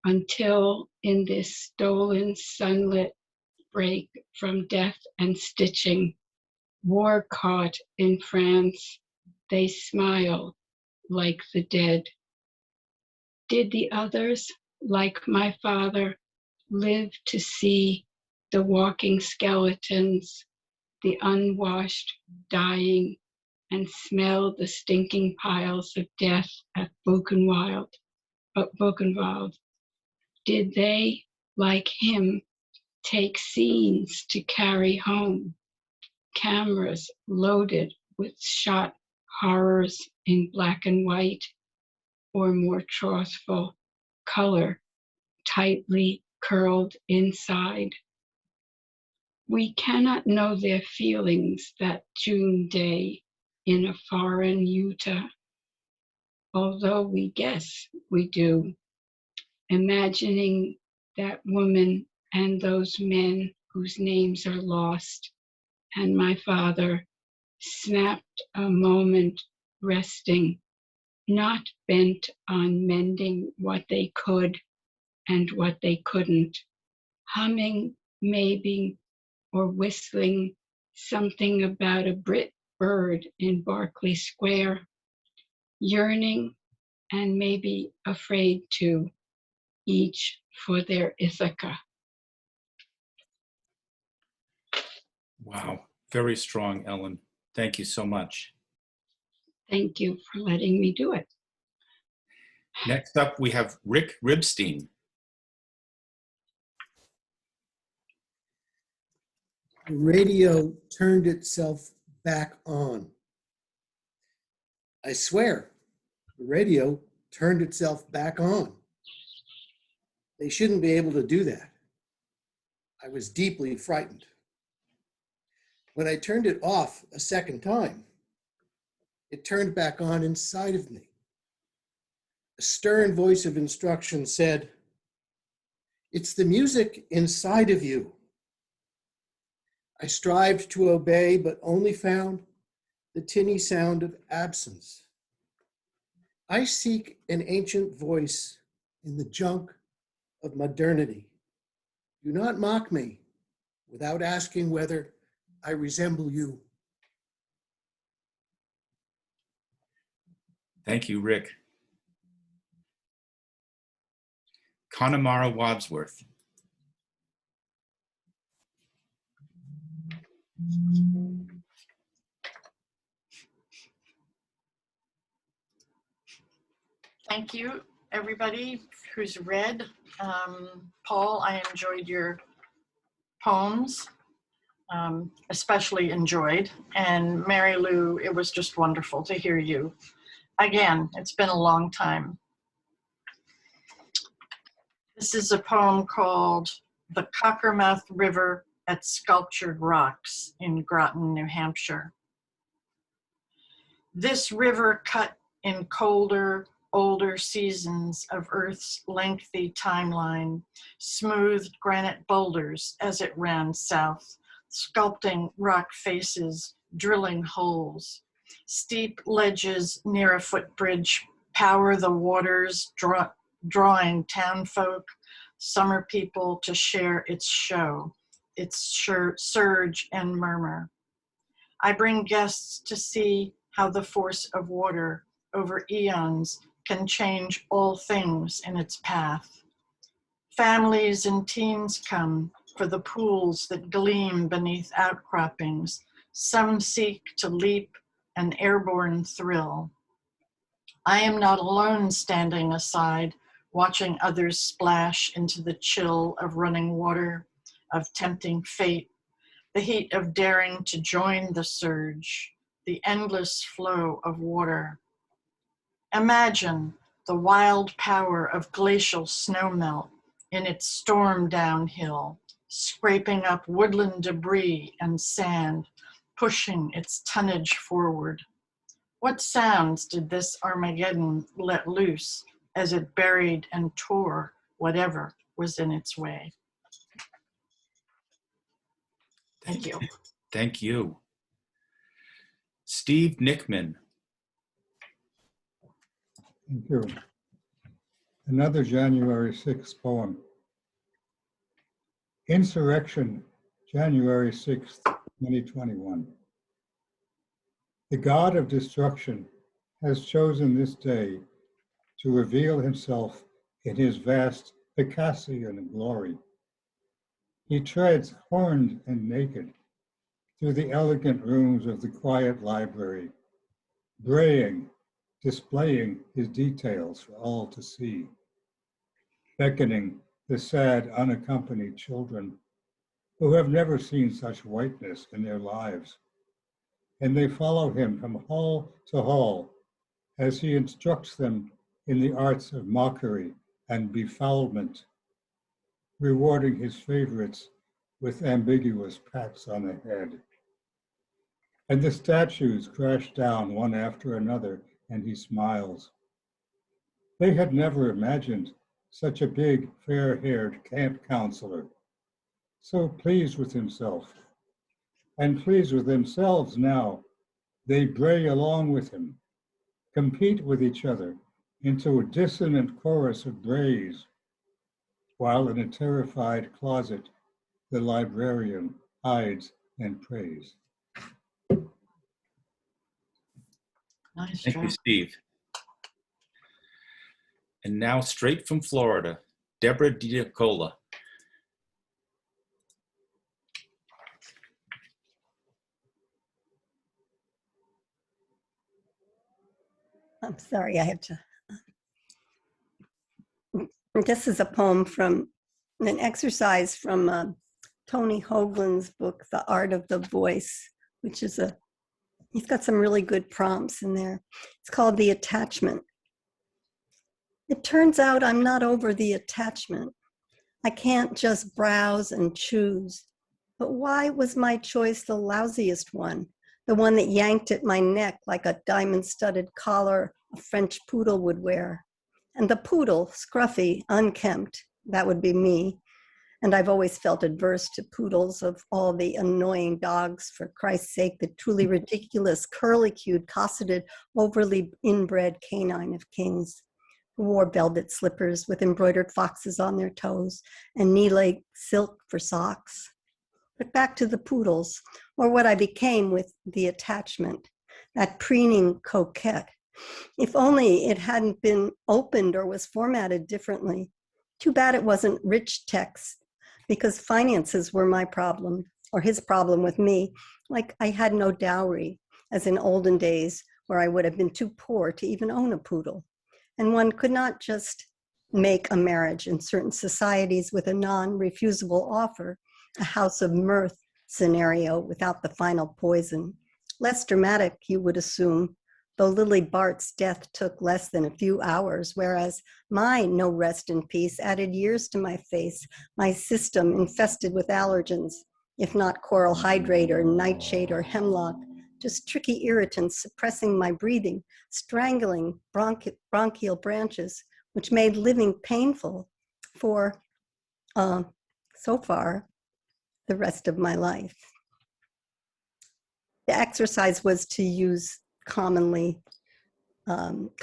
until in this stolen sunlit break from death and stitching, war caught in France, they smile like the dead. Did the others, like my father, live to see the walking skeletons, the unwashed dying, and smell the stinking piles of death at Buchenwald? Did they, like him, take scenes to carry home, cameras loaded with shot horrors in black and white, or more truthful color, tightly curled inside? We cannot know their feelings that June day in a foreign Utah, although we guess we do, imagining that woman and those men whose names are lost, and my father snapped a moment resting, not bent on mending what they could and what they couldn't, humming maybe or whistling something about a Brit bird in Berkeley Square, yearning and maybe afraid to, each for their Ithaca. Wow, very strong, Ellen. Thank you so much. Thank you for letting me do it. Next up, we have Rick Ribstein. The radio turned itself back on. I swear, the radio turned itself back on. They shouldn't be able to do that. I was deeply frightened. When I turned it off a second time, it turned back on inside of me. A stern voice of instruction said, "It's the music inside of you." I strived to obey, but only found the tinny sound of absence. I seek an ancient voice in the junk of modernity. Do not mock me without asking whether I resemble you. Thank you, Rick. Connemara Wadsworth. Thank you, everybody who's read. Paul, I enjoyed your poems, especially enjoyed. And Mary Lou, it was just wonderful to hear you. Again, it's been a long time. This is a poem called The Cockermouth River at Sculptured Rocks in Groton, New Hampshire. This river cut in colder, older seasons of Earth's lengthy timeline, smoothed granite boulders as it ran south, sculpting rock faces, drilling holes. Steep ledges near a footbridge power the waters, drawing townfolk, summer people to share its show, its surge and murmur. I bring guests to see how the force of water over eons can change all things in its path. Families and teens come for the pools that gleam beneath outcroppings. Some seek to leap an airborne thrill. I am not alone standing aside, watching others splash into the chill of running water, of tempting fate, the heat of daring to join the surge, the endless flow of water. Imagine the wild power of glacial snowmelt in its storm downhill, scraping up woodland debris and sand, pushing its tonnage forward. What sounds did this Armageddon let loose as it buried and tore whatever was in its way? Thank you. Thank you. Steve Nickman. Thank you. Another January 6th poem. Insurrection January 6th, 2021. The God of destruction has chosen this day to reveal himself in his vast Picassian glory. He treads horned and naked through the elegant rooms of the quiet library, braying, displaying his details for all to see, beckoning the sad, unaccompanied children who have never seen such whiteness in their lives. And they follow him from hall to hall as he instructs them in the arts of mockery and befoulment, rewarding his favorites with ambiguous pats on the head. And the statues crash down one after another, and he smiles. They had never imagined such a big, fair-haired camp counselor, so pleased with himself, and pleased with themselves now. They bray along with him, compete with each other into a dissonant chorus of brays, while in a terrified closet, the librarian hides and prays. Nice Thank you, job. Steve. And now straight from Florida, Deborah Diacola. I'm sorry, I have to. This is a poem from an exercise from Tony Hoagland's book, The Art of the Voice, which is he's got some really good prompts in there. It's called The Attachment. It turns out I'm not over the attachment. I can't just browse and choose. But why was my choice the lousiest one? The one that yanked at my neck like a diamond-studded collar a French poodle would wear. And the poodle, scruffy, unkempt, that would be me. And I've always felt adverse to poodles of all the annoying dogs, for Christ's sake, the truly ridiculous, curly-cued, cosseted, overly inbred canine of kings, who wore velvet slippers with embroidered foxes on their toes and knee-length silk for socks. But back to the poodles, or what I became with the attachment, that preening coquette. If only it hadn't been opened or was formatted differently. Too bad it wasn't rich text, because finances were my problem, or his problem with me, like I had no dowry, as in olden days where I would have been too poor to even own a poodle. And one could not just make a marriage in certain societies with a non-refusable offer, a house of mirth scenario without the final poison. Less dramatic, you would assume, though Lily Bart's death took less than a few hours, whereas my no rest in peace added years to my face, my system infested with allergens, if not coral hydrate or nightshade or hemlock, just tricky irritants suppressing my breathing, strangling bronchial branches, which made living painful for, so far, the rest of my life. The exercise was to use common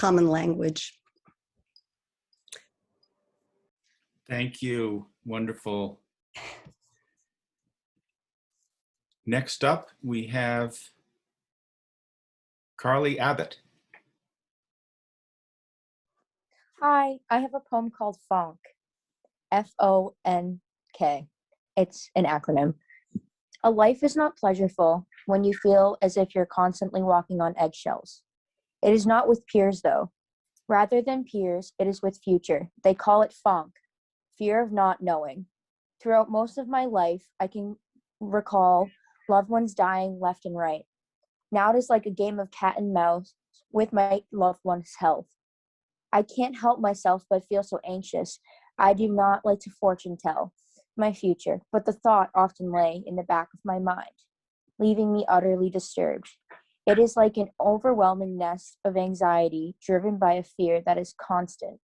language. Thank you. Wonderful. Next up, we have Carly Abbott. Hi, I have a poem called FONK, F-O-N-K. It's an acronym. A life is not pleasurable when you feel as if you're constantly walking on eggshells. It is not with peers, though. Rather than peers, it is with future. They call it FONK, fear of not knowing. Throughout most of my life, I can recall loved ones dying left and right. Now it is like a game of cat and mouse with my loved one's health. I can't help myself but feel so anxious. I do not like to fortune tell my future, but the thought often lay in the back of my mind, leaving me utterly disturbed. It is like an overwhelming nest of anxiety driven by a fear that is constant.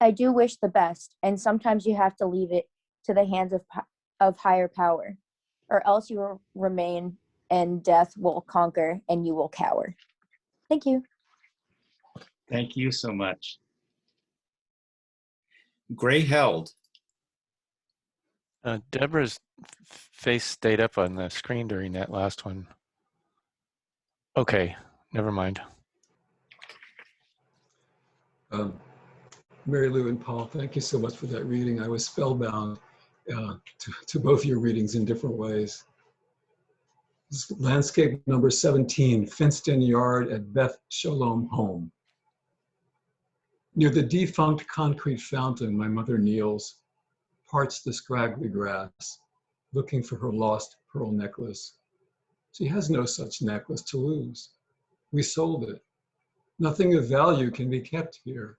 I do wish the best, and sometimes you have to leave it to the hands of higher power, or else you will remain and death will conquer and you will cower. Thank you. Thank you so much. Gray Held. Deborah's face stayed up on the screen during that last one. Okay, never mind. Mary Lou and Paul, thank you so much for that reading. I was spellbound to both your readings in different ways. This is landscape number 17, fenced-in yard at Beth Shalom home. Near the defunct concrete fountain, my mother kneels, parts the scraggly grass, looking for her lost pearl necklace. She has no such necklace to lose. We sold it. Nothing of value can be kept here.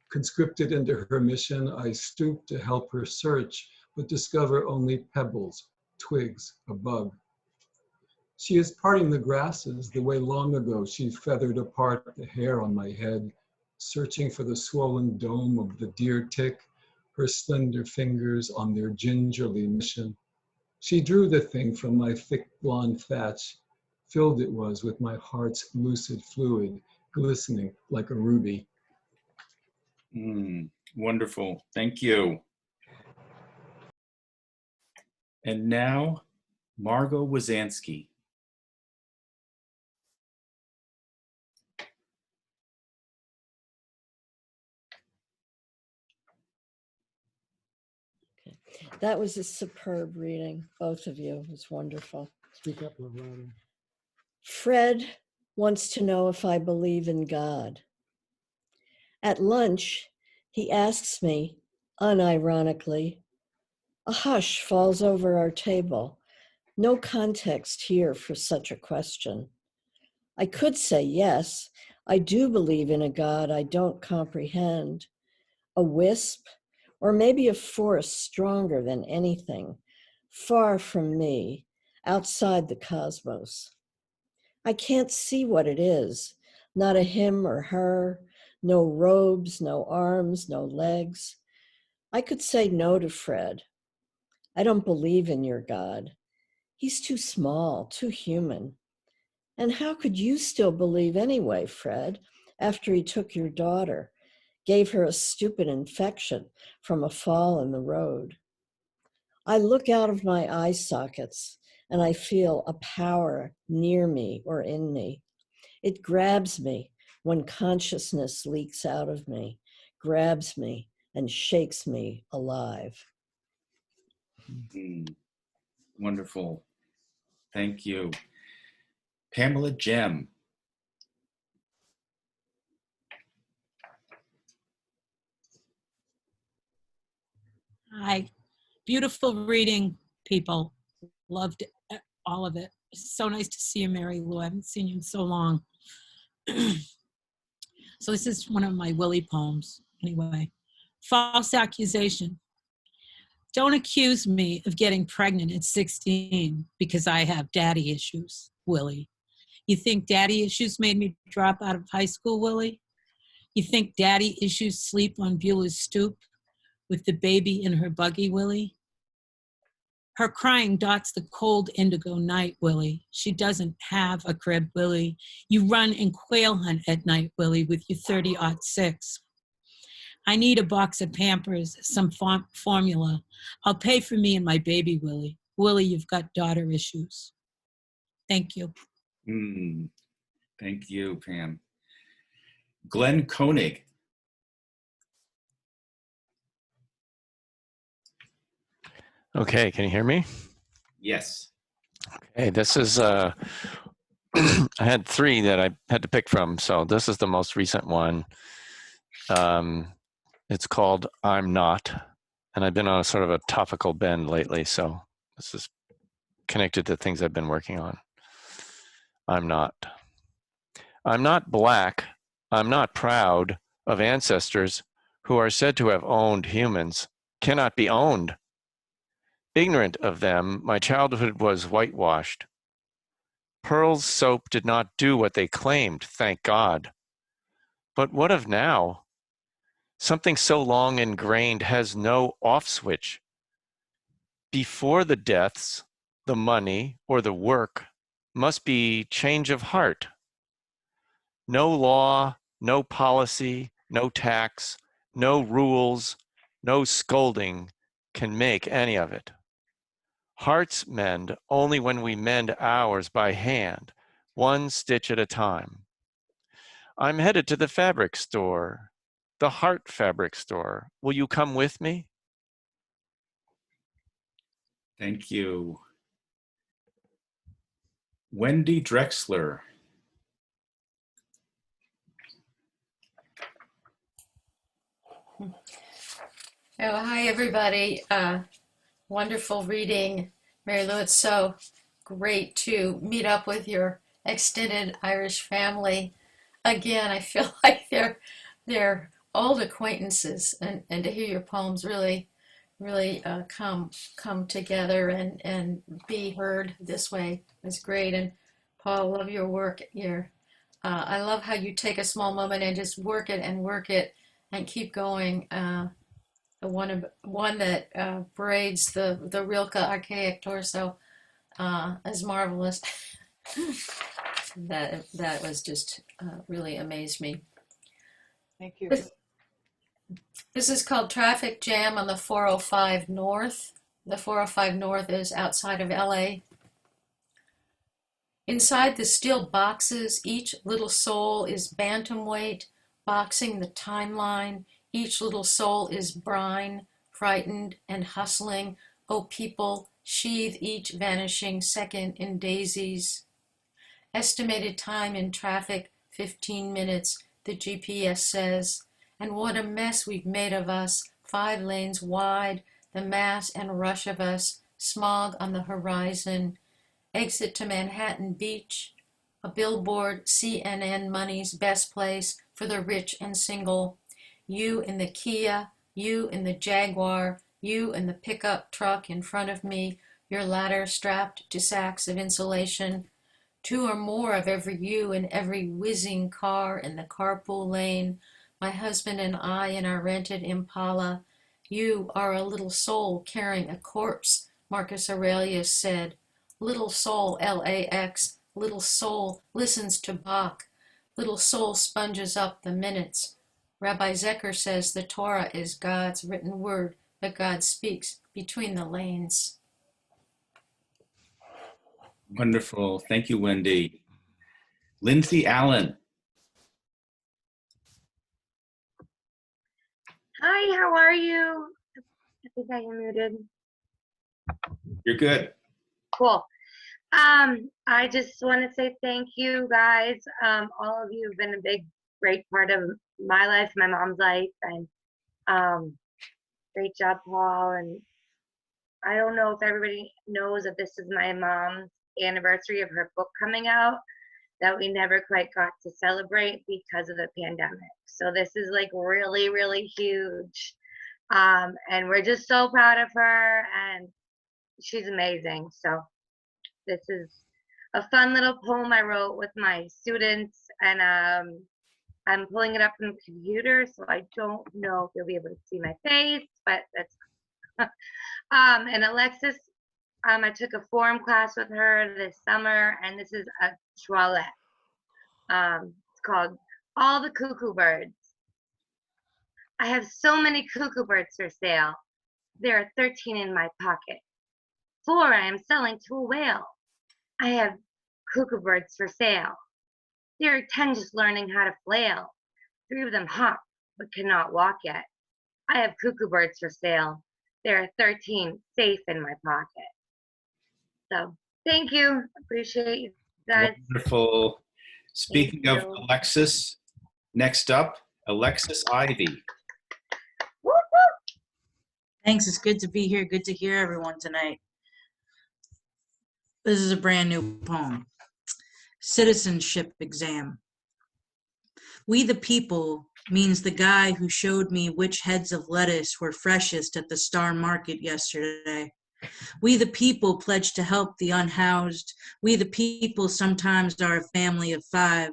Conscripted into her mission, I stoop to help her search, but discover only pebbles, twigs, a bug. She is parting the grasses the way long ago she feathered apart the hair on my head, searching for the swollen dome of the deer tick, her slender fingers on their gingerly mission. She drew the thing from my thick blonde thatch, filled it was with my heart's lucid fluid, glistening like a ruby. Wonderful. Thank you. And now, Margot Wazansky. That was a superb reading, both of you. It was wonderful. Speak up a little louder. Fred wants to know if I believe in God. At lunch, he asks me, unironically. A hush falls over our table. No context here for such a question. I could say yes, I do believe in a God I don't comprehend, a wisp, or maybe a force stronger than anything, far from me, outside the cosmos. I can't see what it is, not a him or her, no robes, no arms, no legs. I could say no to Fred. I don't believe in your God. He's too small, too human. And how could you still believe anyway, Fred, after he took your daughter, gave her a stupid infection from a fall in the road? I look out of my eye sockets and I feel a power near me or in me. It grabs me when consciousness leaks out of me, grabs me and shakes me alive. Wonderful. Thank you. Pamela Gem. Hi. Beautiful reading, people. Loved all of it. So nice to see you, Mary Lou. I haven't seen you in so long. So this is one of my Willie poems. Anyway, false accusation. Don't accuse me of getting pregnant at 16 because I have daddy issues, Willie. You think daddy issues made me drop out of high school, Willie? You think daddy issues sleep on Beulah's stoop with the baby in her buggy, Willie? Her crying dots the cold indigo night, Willie. She doesn't have a crib, Willie. You run and quail hunt at night, Willie, with your 30-06. I need a box of Pampers, some formula. I'll pay for me and my baby, Willie. Willie, you've got daughter issues. Thank you. Thank you, Pam. Glenn Koenig. Okay, can you hear me? Yes. Okay, this is, I had three that I had to pick from, so this is the most recent one. It's called I'm Not, and I've been on a sort of a topical bend lately, so this is connected to things I've been working on. I'm not. I'm not black. I'm not proud of ancestors who are said to have owned humans, cannot be owned. Ignorant of them, my childhood was whitewashed. Pearl's soap did not do what they claimed, thank God. But what of now? Something so long ingrained has no off switch. Before the deaths, the money, or the work must be change of heart. No law, no policy, no tax, no rules, no scolding can make any of it. Hearts mend only when we mend ours by hand, one stitch at a time. I'm headed to the fabric store, the heart fabric store. Will you come with me? Thank you. Wendy Drexler. Oh, hi, everybody. Wonderful reading, Mary Lou. It's so great to meet up with your extended Irish family. Again, I feel like they're old acquaintances, and to hear your poems really come together and be heard this way is great. And Paul, love your work. I love how you take a small moment and just work it and keep going. The one that braids the Rilke archaic torso is marvelous. That was just really amazed me. Thank you. This is called Traffic Jam on the 405 North. The 405 North is outside of LA. Inside the steel boxes, each little soul is bantamweight, boxing the timeline. Each little soul is brine, frightened and hustling. Oh, people, sheathe each vanishing second in daisies. Estimated time in traffic, 15 minutes, the GPS says. And what a mess we've made of us, 5 lanes wide, the mass and rush of us, smog on the horizon. Exit to Manhattan Beach, a billboard, CNN money's best place for the rich and single. You in the Kia, you in the Jaguar, you in the pickup truck in front of me, your ladder strapped to sacks of insulation. 2 or more of every you in every whizzing car in the carpool lane. My husband and I in our rented Impala. You are a little soul carrying a corpse, Marcus Aurelius said. Little soul, LAX, little soul listens to Bach. Little soul sponges up the minutes. Rabbi Zecher says the Torah is God's written word, that God speaks between the lanes. Wonderful. Thank you, Wendy. Lindsay Allen. Hi, how are you? I think I am muted. You're good. Cool. I just want to say thank you guys. All of you have been a great part of my life, my mom's life, and great job, Paul. And I don't know if everybody knows that this is my mom's anniversary of her book coming out that we never quite got to celebrate because of the pandemic. So this is like really, really huge. And we're just so proud of her, and she's amazing. So this is a fun little poem I wrote with my students, and I'm pulling it up from the computer, so I don't know if you'll be able to see my face, but that's and Alexis, I took a form class with her this summer, and this is a toilette. It's called All the Cuckoo Birds. I have so many cuckoo birds for sale. There are 13 in my pocket. 4 I am selling to a whale. I have cuckoo birds for sale. There are 10 just learning how to flail. 3 of them hop, but cannot walk yet. I have cuckoo birds for sale. There are 13 safe in my pocket. So, thank you. Appreciate you guys. Wonderful. Speaking of Alexis, next up, Alexis Ivy. Whoop, whoop. Thanks. It's good to be here. Good to hear everyone tonight. This is a brand new poem. Citizenship Exam. We the people means the guy who showed me which heads of lettuce were freshest at the Star Market yesterday. We the people pledge to help the unhoused. We the people sometimes are a family of 5.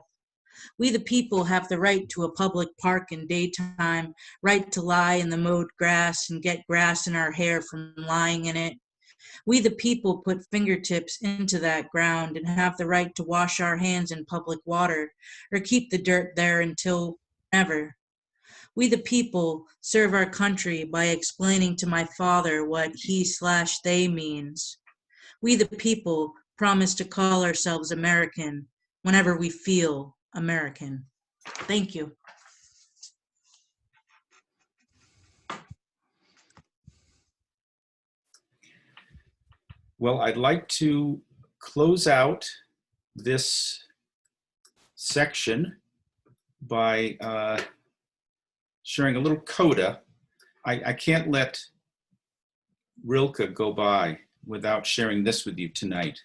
We the people have the right to a public park in daytime, right to lie in the mowed grass and get grass in our hair from lying in it. We the people put fingertips into that ground and have the right to wash our hands in public water or keep the dirt there until never. We the people serve our country by explaining to my father what he/they means. We the people promise to call ourselves American whenever we feel American. Thank you. Well, I'd like to close out this section by sharing a little coda. I can't let Rilke go by without sharing this with you tonight.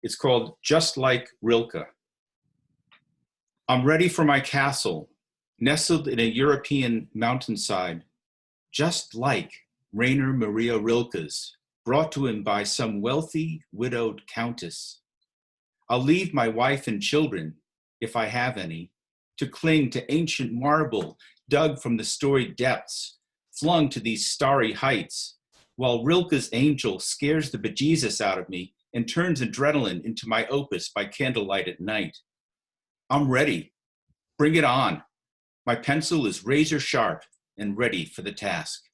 It's called Just Like Rilke. I'm ready for my castle, nestled in a European mountainside, just like Rainer Maria Rilke's, brought to him by some wealthy widowed countess. I'll leave my wife and children, if I have any, to cling to ancient marble dug from the storied depths, flung to these starry heights, while Rilke's angel scares the bejesus out of me and turns adrenaline into my opus by candlelight at night. I'm ready. Bring it on. My pencil is razor sharp and ready for the task.